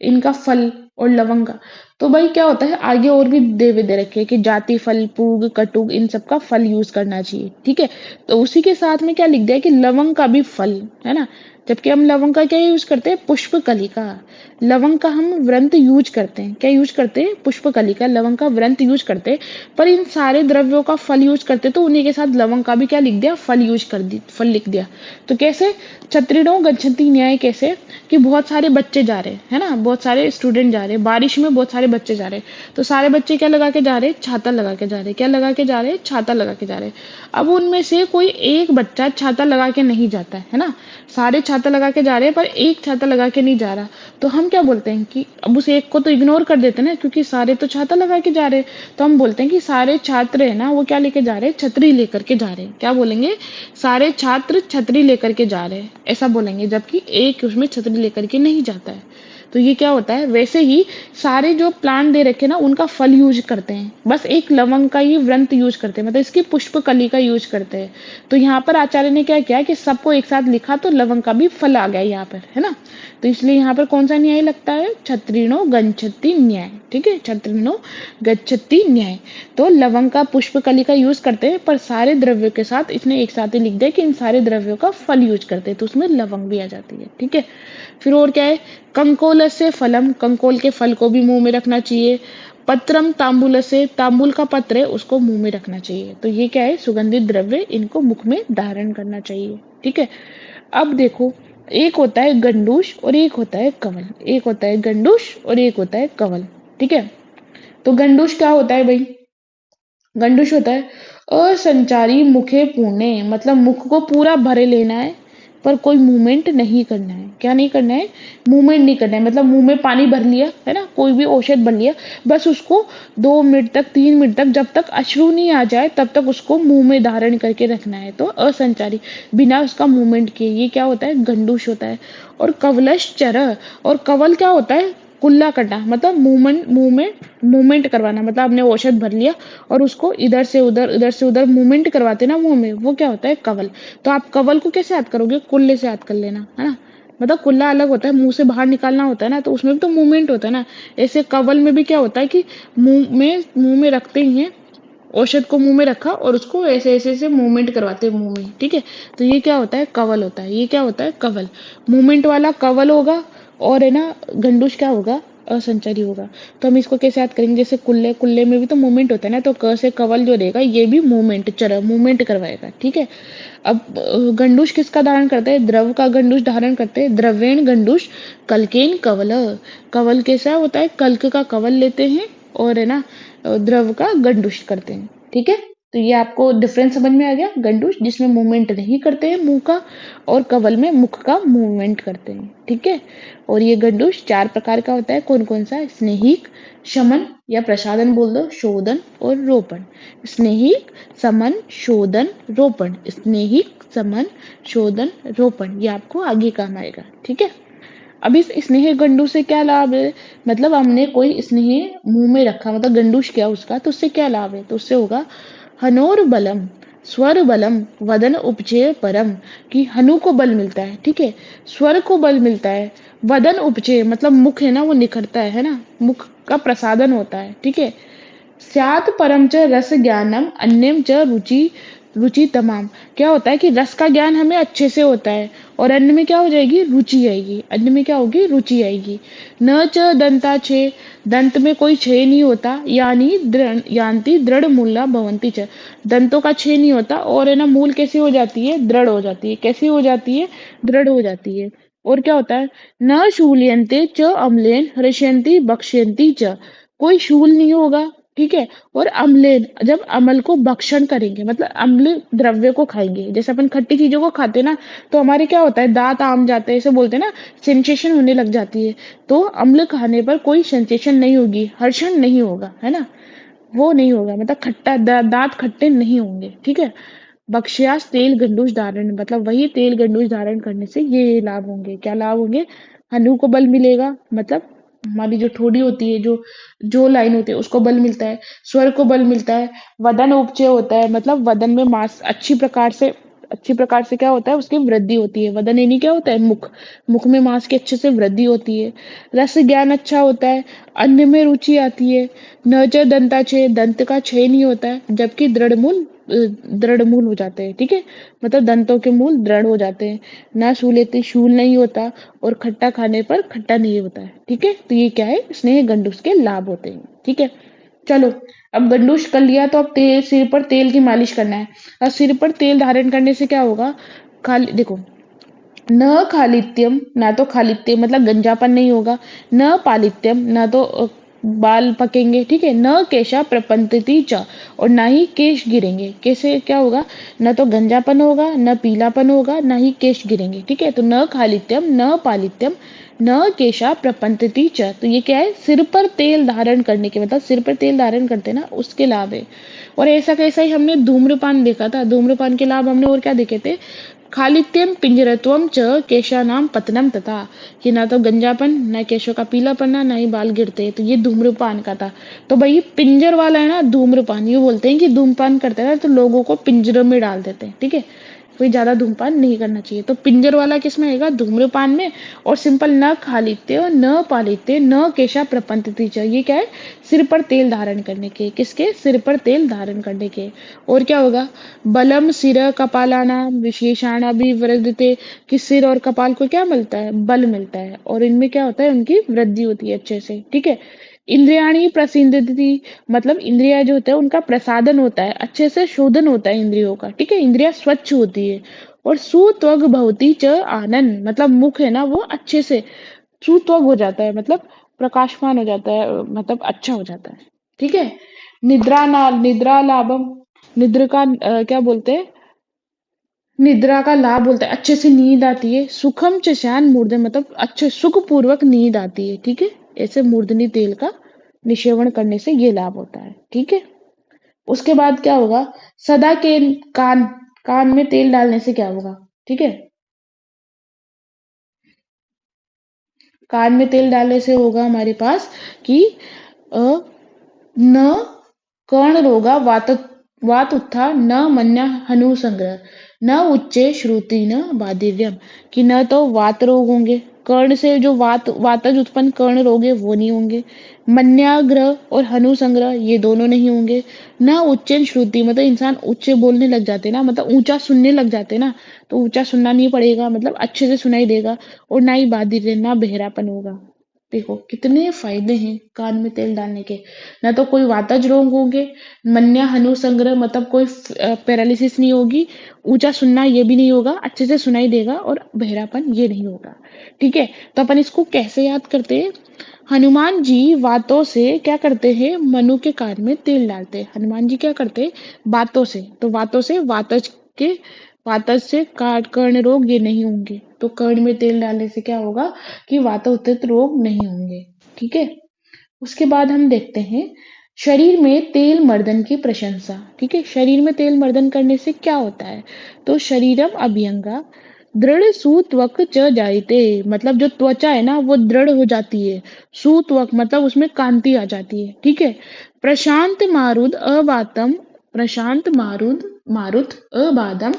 इनका फल और लवंग का। तो भाई क्या होता है, आगे और भी देवे दे रखे हैं कि जाति फल पूग कटुक इन सब का फल यूज करना चाहिए। ठीक है, तो उसी के साथ में क्या लिख दिया कि लवंग का भी फल, है ना। जबकि हम लवंग का क्या यूज करते हैं? पुष्प कलिका। लवंग का हम व्रंत यूज करते हैं। क्या यूज करते हैं? पुष्प कलिका, लवंग का व्रंत यूज करते हैं। पर इन सारे द्रव्यों का फल यूज करते, तो उन्हीं के साथ लवंग का भी क्या लिख दिया? फल यूज कर दी, फल लिख दिया। तो कैसे? छत्रिणों गच्छन्ति न्याय, कैसे कि बहुत सारे बच्चे जा रहे हैं, है ना, बहुत सारे स्टूडेंट जा रहे हैं, बारिश में बहुत सारे बच्चे जा रहे हैं। तो सारे बच्चे क्या लगा के जा रहे हैं? छाता लगा के जा रहे हैं। क्या लगा के जा रहे हैं? छाता लगा के जा रहे हैं। अब उनमें से कोई एक बच्चा छाता लगा के नहीं जाता है ना। सारे छाता लगा के जा रहे हैं पर एक छाता लगा के नहीं जा रहा। तो हम क्या बोलते हैं कि अब उस एक को तो इग्नोर कर देते हैं ना, क्योंकि सारे तो छाता लगा के जा रहे हैं। तो हम बोलते हैं कि सारे छात्र है ना, वो क्या लेके जा रहे हैं? छतरी लेकर के जा रहे हैं। क्या बोलेंगे? सारे छात्र छतरी लेकर के जा रहे हैं, ऐसा बोलेंगे। जबकि एक उसमें छतरी लेकर के नहीं जाता है। तो ये क्या होता है? वैसे ही सारे जो प्लांट दे रखे ना, उनका फल यूज करते हैं, बस एक लवंग का ही व्रंत यूज करते हैं, मतलब इसकी पुष्प कली का यूज करते हैं। तो यहाँ पर आचार्य ने क्या किया कि सबको एक साथ लिखा, तो लवंग का भी फल आ गया यहाँ पर, है ना। तो इसलिए यहाँ पर कौन सा न्याय लगता है? छत्रिणो गच्छति न्याय। ठीक है, छत्रिणो गच्छति न्याय। तो लवंग का पुष्प कली का यूज करते हैं, पर सारे द्रव्यों के साथ इसने एक साथ ही लिख दिया कि इन सारे द्रव्यों का फल यूज करते हैं, तो उसमें लवंग भी आ जाती है। ठीक है, फिर और क्या है? कंकोल से फलम, कंकोल के फल को भी मुंह में रखना चाहिए। पत्रम तांबूल से, तांबूल का पत्र है उसको मुंह में रखना चाहिए। तो ये क्या है? सुगंधित द्रव्य, इनको मुख में धारण करना चाहिए। ठीक है, अब देखो एक होता है गंडूश और एक होता है कवल। एक होता है गंडूश और एक होता है कवल। ठीक है, तो गंडूश क्या होता है भाई? गंडूश होता है असंचारी मुखे पूर्णे, मतलब मुख को पूरा भरे लेना है पर कोई मूवमेंट नहीं करना है। क्या नहीं करना है? मूवमेंट नहीं करना है। मतलब मुंह में पानी भर लिया है ना, कोई भी औषध भर लिया, बस उसको 2 मिनट तक 3 मिनट तक, जब तक अश्रु नहीं आ जाए तब तक उसको मुंह में धारण करके रखना है। तो असंचारी, बिना उसका मूवमेंट किए, ये क्या होता है? गंडूश होता है। और कवलश चर, और कवल क्या होता है? कुल्ला करना, मतलब मूवमेंट, मुंह में मूवमेंट करवाना। मतलब आपने औषध भर लिया और उसको इधर से उधर मूवमेंट करवाते ना मुंह में, वो क्या होता है? कवल। तो आप कवल को कैसे याद करोगे? कुल्ले से याद कर लेना, है ना। मतलब कुल्ला अलग होता है, मुंह से बाहर निकालना होता है ना, तो उसमें भी तो मूवमेंट होता है ना। ऐसे कवल में भी क्या होता है कि मुंह में रखते ही हैं, औषध को मुंह में रखा और उसको ऐसे ऐसे ऐसे मूवमेंट करवाते हैं मुंह में। ठीक है, तो ये क्या होता है? कवल होता है। ये क्या होता है? कवल। मूवमेंट वाला कवल होगा, और है ना गंडूश क्या होगा? असंचारी होगा। तो हम इसको कैसे याद करेंगे? जैसे कुल्ले, कुल्ले में भी तो मूवमेंट होता है ना, तो क से कवल जो रहेगा ये भी मूवमेंट, चर मूवमेंट करवाएगा। ठीक है, अब गंडूश किसका धारण करते हैं? द्रव का गंडूश धारण करते हैं। द्रव्येण गंडूश कल्केन कवल। कवल कैसा होता है? कल्क का कवल लेते हैं और है ना द्रव का गंडूश करते हैं। ठीक है, तो ये आपको डिफरेंस समझ में आ गया। गंडूश जिसमें मूवमेंट नहीं करते हैं मुंह का, और कवल में मुख का मूवमेंट करते हैं। ठीक है, और ये गंडूश 4 प्रकार का होता है। कौन कौन सा? स्नेहिक, शमन या प्रसादन बोल दो, शोधन और रोपण। स्नेहिक, समन, शोधन, रोपण। स्नेहिक, समन, शोधन, रोपण, ये आपको आगे काम आएगा। ठीक है, अब इस स्नेह गंडू से क्या लाभ है? मतलब हमने कोई स्नेह मुंह में रखा, मतलब गंडूश किया उसका, तो उससे क्या लाभ है? तो उससे होगा हनोर बलम, स्वर बलम, वदन उपचय परम, कि हनु को बल मिलता है। ठीक है, स्वर को बल मिलता है, वदन उपचय मतलब मुख है ना वो निखरता है ना, मुख का प्रसादन होता है। ठीक है, स्यात् परम च रस ज्ञानम अन्यम च रुचि, रुचि तमाम। क्या होता है कि रस का ज्ञान हमें अच्छे से होता है, और अन्न में क्या हो जाएगी? रुचि आएगी। अन्न में क्या होगी? रुचि आएगी। न च दंता छे, दंत में कोई छेद नहीं होता, यानी दृढ़ यान्ति दृढ़ मूला भवंती च, दंतों का छेद नहीं होता, और है ना मूल कैसी हो जाती है? दृढ़ हो जाती है। कैसी हो जाती है? दृढ़ हो जाती है। और क्या होता है? न शूल्यन्ते च अम्लेन हृष्यन्ति भक्ष्यन्ति च, कोई शूल नहीं होगा। ठीक है, और अम्लेन, जब अमल को भक्षण करेंगे, मतलब अम्ल द्रव्य को खाएंगे, जैसे अपन खट्टी चीजों को खाते हैं ना, तो हमारे क्या होता है? दांत आम जाते हैं, इसे बोलते हैं ना, सेंसेशन होने लग जाती है। तो अम्ल खाने पर कोई सेंसेशन नहीं होगी, हर्षण नहीं होगा, है ना, वो नहीं होगा, मतलब खट्टा दांत खट्टे नहीं होंगे। ठीक है, बक्ष्यास तेल गंडूष धारण, मतलब वही तेल गंडूष धारण करने से ये लाभ होंगे। क्या लाभ होंगे? हनु को बल मिलेगा, मतलब हमारी जो ठोड़ी होती है, जो लाइन होती है, उसको बल मिलता है। स्वर को बल मिलता है। वदन उपचय होता है, मतलब वदन में मांस अच्छी प्रकार से क्या होता है? उसकी वृद्धि होती है। वदन यानी क्या होता है? मुख। मुख में मांस की अच्छे से वृद्धि होती है। रस ज्ञान अच्छा होता है। अन्न में रुचि आती है। न च दंता छे, दंत का छय नहीं होता है, जबकि दृढ़ मूल हो जाते हैं। ठीक है, मतलब दंतों के मूल दृढ़ हो जाते हैं। ना शूलेती, शूल नहीं होता, और खट्टा खाने पर खट्टा नहीं होता है। ठीक है, तो ये क्या है? स्नेह गंडूस के लाभ होते हैं। ठीक है, चलो, अब गंडूश कर लिया, तो अब सिर पर तेल की मालिश करना है। अब सिर पर तेल धारण करने से क्या होगा? खाली देखो, न खालित्यम, ना तो खालित्य मतलब गंजापन नहीं होगा, न पालित्यम, ना तो बाल पकेंगे। ठीक है, न केशा प्रपंतति च, और ना ही केश गिरेंगे। कैसे क्या होगा? न तो गंजापन होगा, न पीलापन होगा, ना ही केश गिरेंगे। ठीक है, तो न खालित्यम, न पालित्यम, न केशा प्रपंतति च, तो ये क्या है? सिर पर तेल धारण करने के, मतलब सिर पर तेल धारण करते हैं ना, उसके लाभ है। और ऐसा कैसा ही हमने धूम्रपान देखा था। धूम्रपान के लाभ हमने और क्या देखे थे? खालित्यम पिंजरत्वम च केशानाम पतनम तथा, कि ना तो गंजापन, ना केशों का पीलापन, ना ही बाल गिरते। तो ये धूम्रपान का था। तो भाई पिंजर वाला है ना धूम्रपान, ये बोलते हैं कि धूम्रपान करते हैं तो लोगों को पिंजरों में डाल देते हैं। ठीक है, कोई ज्यादा धूम्रपान नहीं करना चाहिए। तो पिंजर वाला किसमें आएगा? धूम्रपान में। और सिंपल, न खालित्य, न पालित्य, न केशा प्रपंचति च, ये क्या है? सिर पर तेल धारण करने के। किसके? सिर पर तेल धारण करने के। और क्या होगा? बलम सिर कपालानाम विशेषाणाभिवृद्धते, कि सिर और कपाल को क्या मिलता है? बल मिलता है, और इनमें क्या होता है? उनकी वृद्धि होती है अच्छे से। ठीक है, इंद्रियाणी प्रसिद्धति, मतलब इंद्रिया जो होता है उनका प्रसादन होता है, अच्छे से शोधन होता है इंद्रियों का। ठीक है, इंद्रिया स्वच्छ होती है। और सुत्वग भवति च आनंद, मतलब मुख है ना वो अच्छे से सुत्वग हो जाता है, मतलब प्रकाशमान हो जाता है, मतलब अच्छा हो जाता है। ठीक है। निद्रा लाभम, निद्र का क्या बोलते हैं, निद्रा का लाभ बोलते हैं, अच्छे से नींद आती है। सुखम च शयन मूर्धन, मतलब अच्छे सुख पूर्वक नींद आती है। ठीक है। ऐसे मूर्धनी तेल का निषेवण करने से ये लाभ होता है। ठीक है। उसके बाद क्या होगा, सदा के कान, कान में तेल डालने से क्या होगा। ठीक है। कान में तेल डालने से होगा हमारे पास कि अ, न कर्ण रोगा वात उत्था न मन्या हनु संग्रह, न उच्चे श्रुति न बाधिर्यम, कि न तो वात रोग होंगे, कर्ण से जो वातज उत्पन्न कर्ण रोग है वो नहीं होंगे, मन्याग्रह और हनु संग्रह ये दोनों नहीं होंगे, न उच्चन श्रुति, मतलब इंसान ऊंचे बोलने लग जाते ना, मतलब ऊंचा सुनने लग जाते ना, तो ऊंचा सुनना नहीं पड़ेगा, मतलब अच्छे से सुनाई देगा, और ना ही बाधिर, ना बहरापन होगा। देखो कितने फायदे हैं कान में तेल डालने के। ना तो कोई वातज रोग होंगे, मन्या हनु संग्रह, मतलब कोई पैरालिसिस नहीं होगी, ऊंचा सुनना ये भी नहीं होगा, अच्छे से सुनाई देगा, और बहरापन ये नहीं होगा। ठीक है। तो अपन इसको कैसे याद करते हैं, हनुमान जी बातों से क्या करते हैं, मनु के कान में तेल डालते हैं। हनुमान जी क्या करते हैं, बातों से, तो बातों से के वातज से कर्ण रोग ये नहीं होंगे, तो कर्ण में तेल डालने से क्या होगा कि वातोत्थित रोग नहीं होंगे। ठीक है। उसके बाद हम देखते हैं शरीर में तेल मर्दन की प्रशंसा। ठीक है। शरीर में तेल मर्दन करने से क्या होता है, तो शरीरम अभ्यंगा दृढ़ सूतवक च जायते, मतलब जो त्वचा है ना वो दृढ़ हो जाती है। सूतवक मतलब उसमें कांति आ जाती है। ठीक है। प्रशांत मारुद अवातम, प्रशांत मारुत अबादम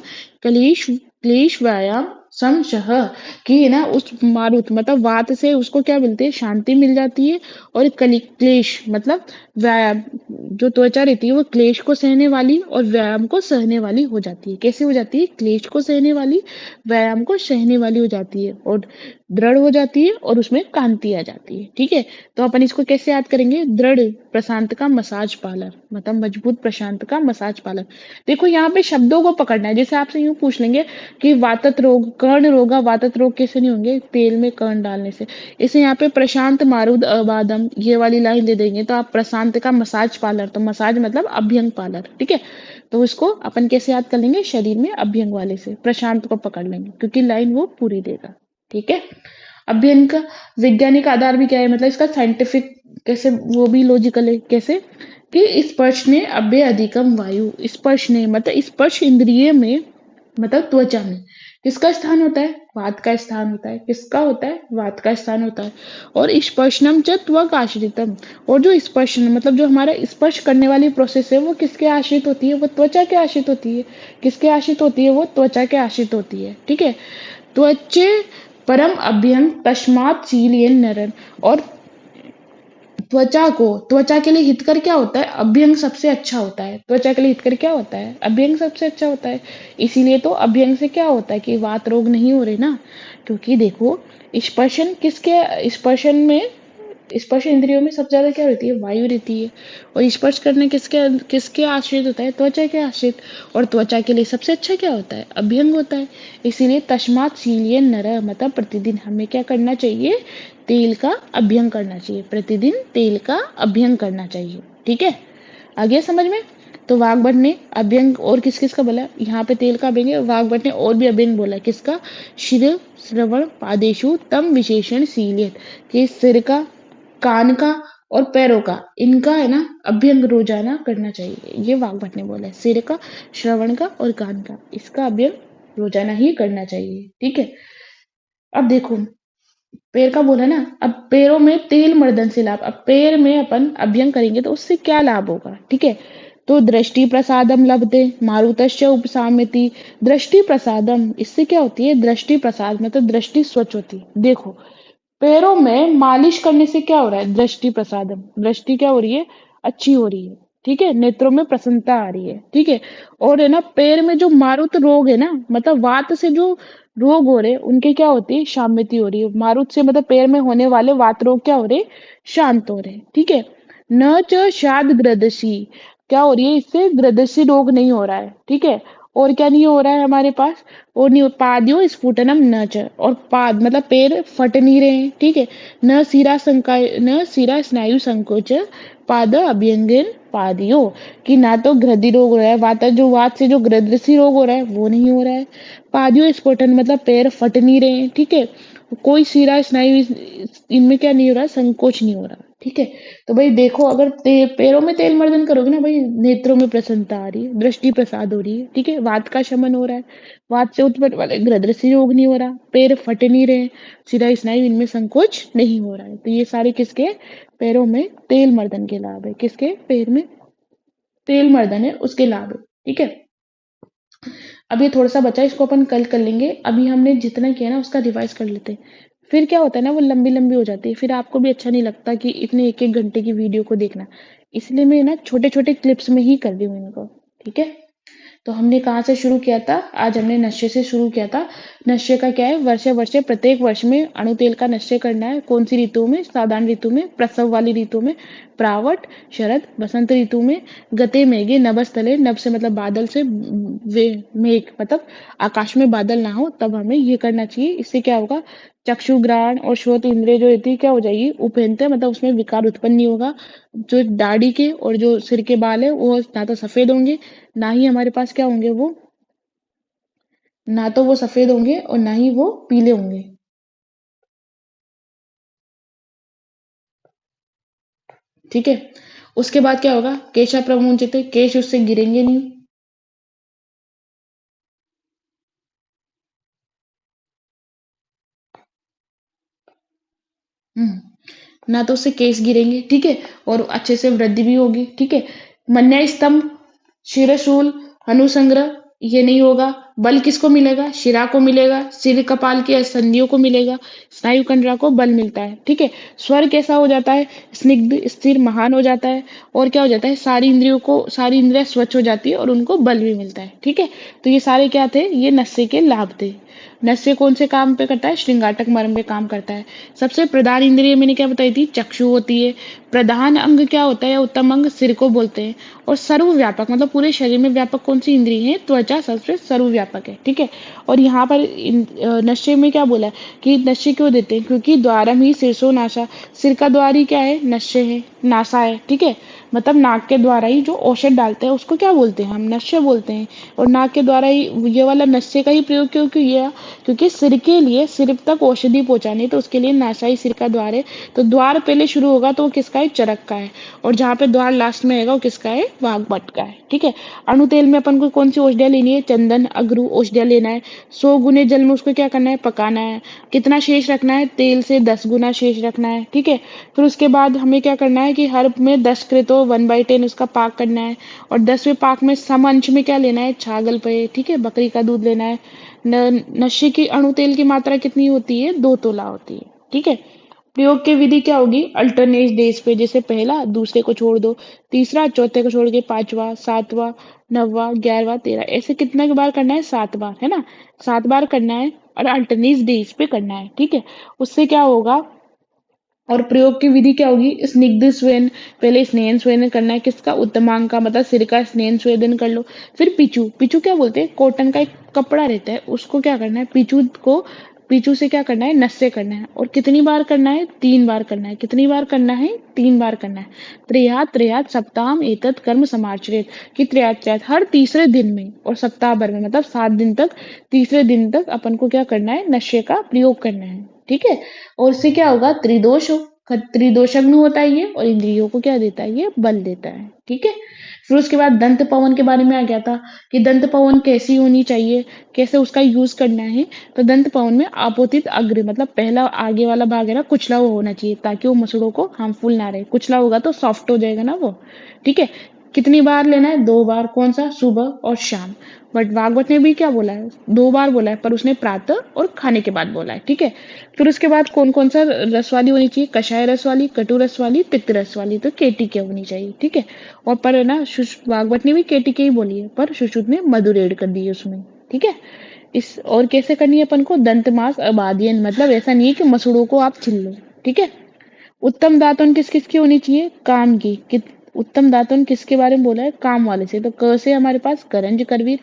क्लेश व्यायाम समशः, कि है ना उस मारुत मतलब वात से उसको क्या मिलती है, शांति मिल जाती है। और क्लेश मतलब व्यायाम, जो त्वचा रहती है वो क्लेश को सहने वाली और व्यायाम को सहने वाली हो जाती है। कैसे हो जाती है, क्लेश को सहने वाली, व्यायाम को सहने वाली हो जाती है, और दृढ़ हो जाती है, और उसमें कांति आ जाती है। ठीक है। तो अपन इसको कैसे याद करेंगे, दृढ़ प्रशांत का मसाज पार्लर, मतलब मजबूत प्रशांत का मसाज पार्लर। देखो यहाँ पे शब्दों को पकड़ना है, जैसे आपसे यूं पूछ लेंगे कि वातत रोग, कर्ण रोगा वातत रोग कैसे नहीं होंगे, तेल में कर्ण डालने से। इसे यहाँ पे प्रशांत मारुद अबादम ये वाली लाइन दे देंगे, तो आप प्रशांत का मसाज पार्लर, तो मसाज मतलब अभ्यंग पार्लर। ठीक है। तो इसको अपन कैसे याद कर लेंगे, शरीर में अभ्यंग वाले से प्रशांत को पकड़ लेंगे, क्योंकि लाइन वो पूरी देगा। ठीक है। अभ्यंग का वैज्ञानिक आधार भी क्या है, मतलब इसका साइंटिफिक कैसे, वो भी लॉजिकल है। कैसे कि स्पर्श ने अभ्य अधिकम वायु, स्पर्श ने मतलब स्पर्श इंद्रिय में, मतलब त्वचा में किसका स्थान होता है, वात का स्थान होता है। किसका होता है, वात का स्थान होता है। और स्पर्शनम च त्वक आश्रितम, और जो स्पर्शन मतलब जो हमारा स्पर्श करने वाली प्रोसेस है वो किसके आश्रित होती है, वो त्वचा के आश्रित होती है। किसके आश्रित होती है, वो त्वचा के आश्रित होती है। ठीक है। त्वचे परम अभ्यंग तस्मात् शील नरन, और त्वचा को, त्वचा के लिए हितकर क्या होता है, अभ्यंग सबसे अच्छा होता है। त्वचा के लिए हितकर क्या होता है, अभ्यंग सबसे अच्छा होता है। इसीलिए तो अभ्यंग से क्या होता है कि वात रोग नहीं हो रहे ना, क्योंकि देखो स्पर्शन किसके, स्पर्शन में, स्पर्श इंद्रियों में सबसे ज्यादा क्या रहती है, वायु रहती है। और स्पर्श करने किसके किसके आश्रित होता है, त्वचा के आश्रित। और त्वचा के लिए सबसे अच्छा क्या होता है, अभ्यंग होता है। इसीलिए तस्मात् शील्य नर, मतलब प्रतिदिन हमें क्या करना चाहिए, तेल का अभ्यंग करना चाहिए। प्रतिदिन तेल का अभ्यंग करना चाहिए। ठीक है। आ गया समझ में। तो वाग्भट ने अभ्यंग और किस किस का बोला, यहाँ पे तेल का अभ्यंग है, वाग्भट ने और भी अभ्यंग बोला, किसका, शिर श्रवण पादेशु तम विशेषण शीलियत, कि सिर का, कान का और पैरों का, इनका है ना अभ्यंग रोजाना करना चाहिए। ये वाग्भट ने बोला है, सिर का, श्रवण का और कान का, इसका अभ्यंग रोजाना ही करना चाहिए। ठीक है। अब देखो पैर का बोला ना, अब पैरों में तेल मर्दन से लाभ, अब पैर में अपन अभ्यंग करेंगे तो उससे क्या लाभ होगा। ठीक है। तो दृष्टि प्रसादम लभते मारुतश्च उपसाम्यति, दृष्टि प्रसादम, इससे क्या होती है, दृष्टि प्रसाद मतलब दृष्टि स्वच्छ होती है। देखो पैरों में मालिश करने से क्या हो रहा है, दृष्टि प्रसादम, दृष्टि क्या हो रही है, अच्छी हो रही है। ठीक है। नेत्रों में प्रसन्नता आ रही है। ठीक है। और है ना पैर में जो मारुत रोग है ना, मतलब वात से जो रोग हो रहे हैं उनके क्या होती है, शांति हो रही है। मारुत से मतलब पैर में होने वाले वात रोग क्या हो रहे हैं, शांत हो रहे हैं। ठीक है। न च शाद ग्रदशी, क्या हो रही है, इससे ग्रदशी रोग नहीं हो रहा है। ठीक है। और क्या नहीं हो रहा है हमारे पास, और नहीं पादयो स्फुटनम न च, और पाद मतलब पैर फट नहीं रहे हैं, ठीक है। न शिरा स्नायु संकोच पाद अभ्यंगन पादियो, कि ना तो ग्रंथि रोग हो रहा है, वात से जो ग्रंथि रोग हो रहा है वो नहीं हो रहा है। पादियो स्फुटन मतलब पैर फट नहीं रहे हैं, ठीक है। कोई शिरा स्नायु इनमें क्या नहीं हो रहा, संकोच नहीं हो रहा, ठीक है। तो भाई देखो, अगर पैरों में तेल मर्दन करोगे ना भाई, नेत्रों में प्रसन्नता आ रही है, दृष्टि प्रसाद हो रही है, ठीक है, वात का शमन हो रहा है, वात से उत्पन्न वाले ग्रंथि रोग नहीं हो रहा, पैर फट नहीं रहे, शिरा स्नायु इनमें संकोच नहीं हो रहा है। तो ये सारे किसके, पैरों में तेल मर्दन के लाभ है, किसके, पैर में तेल मर्दन है उसके लाभ है, ठीक है। अब ये थोड़ा सा बचा, इसको अपन कल कर लेंगे, अभी हमने जितना किया ना उसका रिवाइज कर लेते हैं। फिर क्या होता है ना, वो लंबी लंबी हो जाती है, फिर आपको भी अच्छा नहीं लगता कि इतने एक एक घंटे की वीडियो को देखना, इसलिए मैं ना छोटे छोटे क्लिप्स में ही कर रही हूँ इनको, ठीक है। तो हमने कहाँ से शुरू किया था, आज हमने नशे से शुरू किया था। नशे का क्या है, वर्षे वर्षे प्रत्येक वर्ष में अणु तेल का नशे करना है। कौन सी ऋतु में, साधारण ऋतु में, प्रसव वाली ऋतु में, प्रावट, शरद, बसंत ऋतु में, गते मेघे नभस्थले, नभ से मतलब बादल से, वे मेघ मतलब आकाश में बादल ना हो तब हमें ये करना चाहिए। इससे क्या होगा, चक्षु ग्रहण और श्रोत इंद्रिय जो रहती है क्या हो जाएगी, उपेंद्र मतलब उसमें विकार उत्पन्न नहीं होगा। जो दाढ़ी के और जो सिर के बाल है वो ना तो सफेद होंगे, ना ही हमारे पास क्या होंगे वो, ना तो वो सफेद होंगे और ना ही वो पीले होंगे, ठीक है। उसके बाद क्या होगा, केशा प्रमुंचित, केश उससे गिरेंगे नहीं। ना तो उससे केस गिरेंगे, ठीक है, और अच्छे से वृद्धि भी होगी, ठीक है। मन्या स्तंभ, शिरशूल, अनुसंग्रह, ये नहीं होगा। बल किसको मिलेगा, शिरा को मिलेगा, सिर कपाल की संधियों को मिलेगा, स्नायु कंडरा को बल मिलता है, ठीक है। स्वर कैसा हो जाता है, स्निग्ध, स्थिर, महान हो जाता है। और क्या हो जाता है, सारी इंद्रियां स्वच्छ हो जाती है और उनको बल भी मिलता है, ठीक है। तो ये सारे क्या थे, ये नशे के लाभ थे। नस्य कौन से काम पे करता है, श्रृंगाटक मर्म पे काम करता है। सबसे प्रधान इंद्रिय मैंने क्या बताई थी, चक्षु होती है। प्रधान अंग क्या होता है, उत्तम अंग सिर को बोलते हैं। और सर्वव्यापक मतलब पूरे शरीर में व्यापक कौन सी इंद्रिय है, त्वचा सबसे सर्वव्यापक है, ठीक है। और यहाँ पर नशे में क्या बोला है कि नशे क्यों देते हैं, क्योंकि द्वारम ही शीर्षो नाशा, सिर का द्वार ही क्या है, नशे है, नासा है, ठीक है। मतलब नाक के द्वारा ही जो औषध डालते हैं उसको क्या बोलते हैं, हम नशे बोलते हैं। और नाक के द्वारा ही ये वाला नशे का ही प्रयोग क्यों किया, क्योंकि सिर के लिए, सिर तक औषधि पहुंचानी, तो उसके लिए नासा ही सिर का द्वार है। तो द्वार पहले शुरू होगा तो वो किसका है, चरक का है। और जहाँ पे द्वार लास्ट में आएगा वो किसका है, वाग्भट का है, ठीक है। अणु तेल में अपन को कौन सी औषधियाँ लेनी है, चंदन अगरू औषधियाँ लेना है। 100 गुने जल में उसको क्या करना है, पकाना है। कितना शेष रखना है, तेल से 10 गुना शेष रखना है, ठीक है। फिर उसके बाद हमें क्या करना है कि हर में 10 कृतो 1/10 उसका पाक करना है। और 10वें पाक में सम अंश में क्या लेना है, छागल पे, ठीक है, बकरी का दूध लेना है। नशे की अणु तेल की मात्रा कितनी होती है, 2 तोला होती है, ठीक है। प्रयोग की विधि क्या होगी, अल्टरनेट डेज पे, जैसे पहला दूसरे को छोड़ दो, तीसरा चौथे को छोड़ के, पांचवा, सातवां, नौवां, 11वां, 13, ऐसे कितने बार करना है, 7 बार, है ना। 7 बार करना है और अल्टरनेट डेज पे करना है, ठीक है। उससे क्या होगा, और प्रयोग की विधि क्या होगी, स्निग्ध स्वेन, पहले स्नेहन स्वेदन करना है, किसका, उत्तमांग का, मतलब सिर का स्नेहन स्वेदन कर लो। फिर पीछू, पीछू क्या बोलते हैं, कॉटन का एक कपड़ा रहता है उसको क्या करना है, पीछू को, पीछू से क्या करना है, नस से करना है। और कितनी बार करना है, 3 बार करना है। कितनी बार करना है, 3 बार करना है। त्रियात त्रियात सप्ताह एतत् कर्म समाचरित, कि त्रियात त्रियात हर तीसरे दिन में, और सप्ताह भर में मतलब 7 दिन तक, तीसरे दिन तक अपन को क्या करना है, नशे का प्रयोग करना है, ठीक है। और इससे क्या होगा, त्रिदोषज्ञ होता है ये, और इंद्रियों को क्या देता है, ये बल देता है, ठीक है। फिर उसके बाद दंत पवन के बारे में आ गया था कि दंत पवन कैसी होनी चाहिए, कैसे उसका यूज करना है। तो दंत पवन में आपोतित अग्र मतलब पहला आगे वाला भाग है ना, कुचला हुआ होना चाहिए, ताकि वो मसड़ों को हार्मफुल ना रहे। कुचला होगा तो सॉफ्ट हो जाएगा ना वो, ठीक है। कितनी बार लेना है, 2 बार, कौन सा, सुबह और शाम। बट भागवत ने भी क्या बोला है, 2 बार बोला है, पर उसने प्रातः और खाने के बाद बोला है, ठीक है। फिर उसके बाद कौन कौन सा रस वाली होनी चाहिए, कषाय रस वाली, कटु रस वाली, पित्त रस वाली, तो केटी के होनी चाहिए, ठीक है। और पर है ना, भागवत ने भी केटी के ही बोली है, पर सुश्रुत ने मधुर ऐड कर दी है उसमें, ठीक है। इस और कैसे करनी है अपन को, दंत मास अबादियन, मतलब ऐसा नहीं है कि मसूड़ों को आप छिल लो, ठीक है। उत्तम दातुन किस किस की होनी चाहिए, काम की, उत्तम दातुन किसके बारे में बोला है? काम वाले से। तो क से हमारे पास करंज करवीर,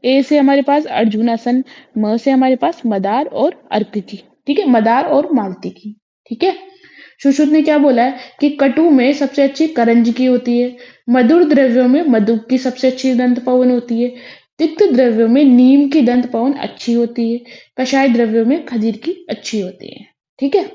ए से हमारे पास अर्जुनासन, म से हमारे पास मदार और अर्क की। ठीक है, मदार और मालती की। ठीक है, सुश्रुत ने क्या बोला है कि कटु में सबसे अच्छी करंज की होती है, मधुर द्रव्यों में मधु की सबसे अच्छी दंत पवन होती है, तिक्त द्रव्यों में नीम की दंत पवन अच्छी होती है, कषाय द्रव्यों में खजीर की अच्छी होती है। ठीक है,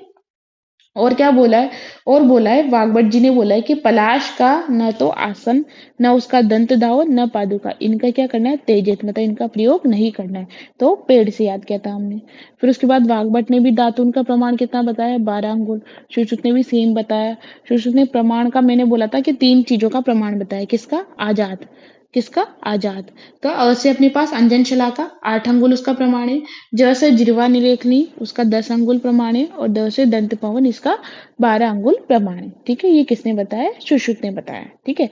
और क्या बोला है? और बोला है, वाग्भट जी ने बोला है कि पलाश का न तो आसन, न उसका दंत धावन, न पादुका, इनका क्या करना है? तेजित, मतलब इनका प्रयोग नहीं करना है। तो पेड़ से याद किया था हमने। फिर उसके बाद वाग्भट ने भी दातुन का प्रमाण कितना बताया? 12 अंगुल। सुश्रुत ने भी सेम बताया। सुश्रुत ने प्रमाण का, मैंने बोला था कि 3 चीजों का प्रमाण बताया। किसका? आजाद। किसका? आजाद। तो अ से अपने पास अंजन शलाका 8 अंगुल उसका प्रमाण है। ज से जिह्वा निलेखनी उसका 10 अंगुल प्रमाण है। और द से दंत पवन इसका 12 अंगुल प्रमाण है। ठीक है, ये किसने बताया? सुश्रुत ने बताया। ठीक है,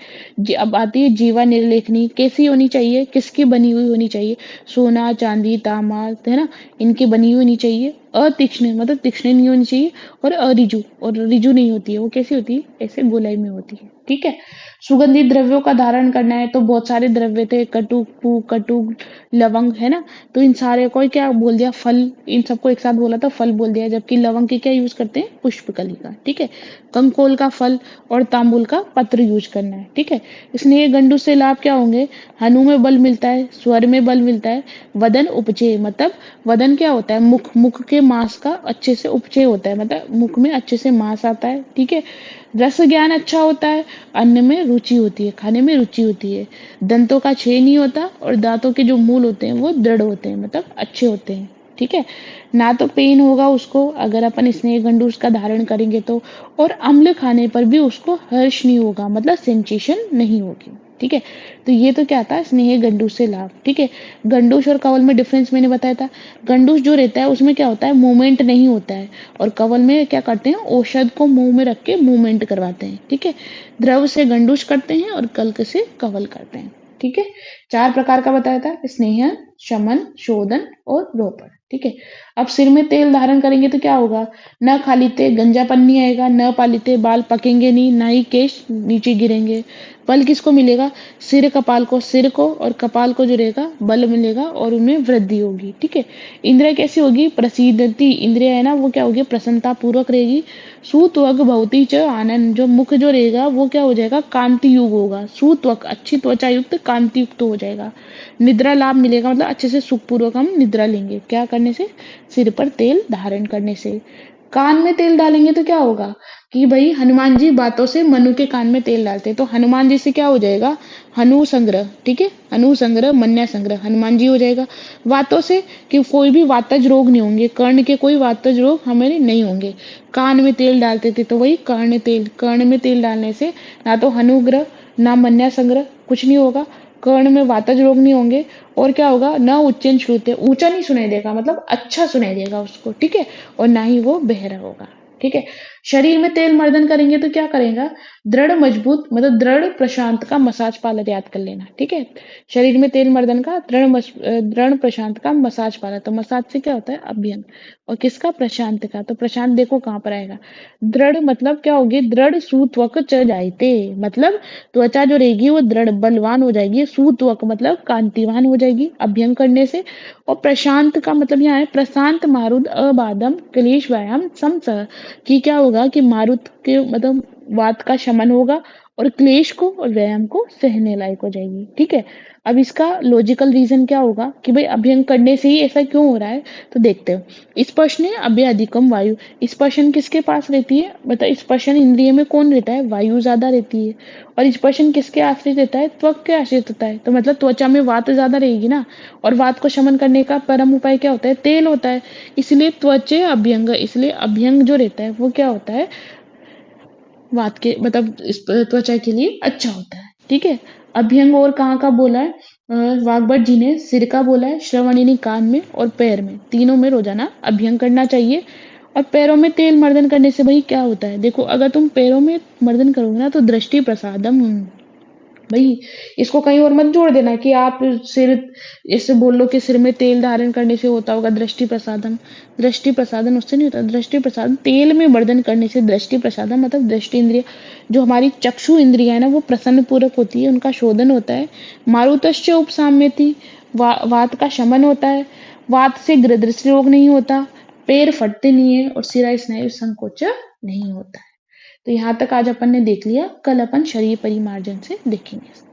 अब आती है जीवा निर्लेखनी। कैसी होनी चाहिए? किसकी बनी हुई होनी चाहिए? सोना, चांदी, तांबा, है ना, इनकी बनी हुई होनी चाहिए। अतीक्ष्ण, मतलब तीक्ष्ण नहीं होनी चाहिए। और अरिजु, और रिजु नहीं होती है। वो कैसी होती है? ऐसे गोलाई में होती है। ठीक है, सुगंधित द्रव्यों का धारण करना है तो बहुत सारे द्रव्य थे, कटुक, पूक, कटुक, लवंग, है ना। तो इन सारे को क्या बोल दिया? फल। इन सबको एक साथ बोला था, फल बोल दिया। जबकि लवंग की क्या यूज करते हैं? पुष्पकली का। ठीक है, कंकोल का फल और तांबुल का पत्र यूज करना है। ठीक है, इसलिए गंडू से लाभ क्या होंगे? हनु में बल मिलता है, स्वर में बल मिलता है, वदन उपचय, मतलब वदन क्या होता है? मुख, मुख के मांस का अच्छे से उपचय होता है, मतलब मुख में अच्छे से मांस आता है। ठीक है, रस ज्ञान अच्छा होता है, अन्न में रुचि होती है, खाने में रुचि होती है, दंतों का क्षय नहीं होता, और दांतों के जो मूल होते हैं वो दृढ़ होते हैं, मतलब अच्छे होते हैं। ठीक है, ना तो पेन होगा उसको अगर अपन स्नेह गंडू उसका धारण करेंगे तो, और अम्ल खाने पर भी उसको हर्ष नहीं होगा, मतलब सेंसेशन नहीं होगी। ठीक है, तो ये तो क्या था? स्नेह गंडूस से लाभ। ठीक है, गंडूस और कवल में डिफरेंस मैंने बताया था। गंडूस जो रहता है उसमें क्या होता है? मूवमेंट नहीं होता है, और कवल में क्या करते हैं? औषध को मुंह में रख के मूवमेंट करवाते हैं। ठीक है, द्रव से गंडूस करते हैं और कल्क से कवल करते हैं। ठीक है, 4 प्रकार का बताया था, स्नेह, शमन, शोधन और रोपण। ठीक है, अब सिर में तेल धारण करेंगे तो क्या होगा? न खालीते गंजापन नहीं आएगा, न पालीते बाल पकेंगे नहीं, ना ही केश नीचे गिरेंगे। बल किसको मिलेगा? सिर कपाल को, सिर को और कपाल को जो रहेगा बल मिलेगा और उनमें वृद्धि होगी। ठीक है, इंद्रिया कैसी होगी? प्रसिद्धति इंद्रिया है ना, वो क्या होगी? प्रसन्नता पूर्वक रहेगी। सुत्वक भवती च आनंद, जो मुख जो रहेगा वो क्या हो जाएगा? कांति युग होगा। सुत्वक अच्छी त्वचा युक्त, कांति युक्त हो जाएगा। निद्रा लाभ मिलेगा, मतलब अच्छे से सुखपूर्वक हम निद्रा लेंगे। क्या करने से? सिर पर तेल धारण करने से। कान में तेल डालेंगे तो क्या होगा? कि भाई हनुमान जी बातों से मनु के कान में तेल डालते हैं, तो हनुमान जी से क्या हो जाएगा? हनु संग्रह। ठीक है, हनु संग्रह, मन्या संग्रह, हनुमान जी हो जाएगा। वातों से कि कोई भी वातज रोग नहीं होंगे, कर्ण के कोई वातज रोग हमारे नहीं होंगे। कान में तेल डालते थे तो वही कर्ण तेल, कर्ण में तेल डालने से ना तो हनुग्रह ना मन्या संग्रह, कुछ नहीं होगा। कर्ण में वातज रोग नहीं होंगे, और क्या होगा? न उच्चन श्रुते, ऊंचा नहीं सुनाई देगा, मतलब अच्छा सुनाई देगा उसको। ठीक है, और ना ही वो बहरा होगा। ठीक है, शरीर में तेल मर्दन करेंगे तो क्या करेगा? दृढ़ मजबूत, मतलब दृढ़ प्रशांत का मसाज पार्लर याद कर लेना। ठीक है, शरीर में तेल मर्दन का दृढ़ प्रशांत का मसाज पार्लर। तो मसाज से क्या होता है? अभ्यंग। और किसका? प्रशांत का। तो प्रशांत देखो कहाँ पर आएगा? दृढ़ मतलब क्या होगी? दृढ़ सुत्वक च जायते, मतलब त्वचा जो रहेगी वो दृढ़ बलवान हो जाएगी। सुत्वक मतलब कांतिवान हो जाएगी अभ्यंग करने से। और प्रशांत का मतलब यहाँ है प्रशांत मारुद अबादम क्लेश व्यायाम समसह, कि क्या होगा? कि मारुत के मतलब वात का शमन होगा, और क्लेश को और व्यायाम को सहने लायक हो जाएगी। ठीक है, अब इसका लॉजिकल रीजन क्या होगा कि भाई अभ्यंग करने से ही ऐसा क्यों हो रहा है? तो देखते हो, स्पर्शन अभ्य अधिकम वायु। स्पर्शन किसके पास रहती है? मतलब स्पर्शन इंद्रिय में कौन रहता है? वायु ज्यादा रहती है। और स्पर्शन किसके आश्रित रहता है? त्वक के आश्रित होता है। तो मतलब त्वचा में वात ज्यादा रहेगी ना, और वात को शमन करने का परम उपाय क्या होता है? तेल होता है। इसलिए त्वचे अभ्यंग, इसलिए अभ्यंग जो रहता है वो क्या होता है? वात के मतलब त्वचा के लिए अच्छा होता है। ठीक है, अभ्यंग और कहाँ का बोला है? वाग्भट जी ने सिर का बोला है, श्रवण यानी कान में, और पैर में, तीनों में रोजाना अभ्यंग करना चाहिए। और पैरों में तेल मर्दन करने से भाई क्या होता है? देखो, अगर तुम पैरों में मर्दन करोगे ना तो दृष्टि प्रसादम भाई इसको कहीं और मत जोड़ देना कि आप सिर ऐसे बोल लो कि सिर में तेल धारण करने से होता होगा दृष्टि प्रसादन। दृष्टि प्रसादन उससे नहीं होता। दृष्टि प्रसादन तेल में वर्धन करने से दृष्टि प्रसादन मतलब दृष्टि इंद्रिय, जो हमारी चक्षु इंद्रिया है ना, वो प्रसन्न पूरक होती है, उनका शोधन होता है। मारुतश्च उपसाम्यति, वात का शमन होता है। वात से दृष्टि रोग नहीं होता, पैर फटते नहीं है और सिरा स्नायु संकोच नहीं होता है। तो यहाँ तक आज अपन ने देख लिया। कल अपन शरीर परिमार्जन से देखेंगे।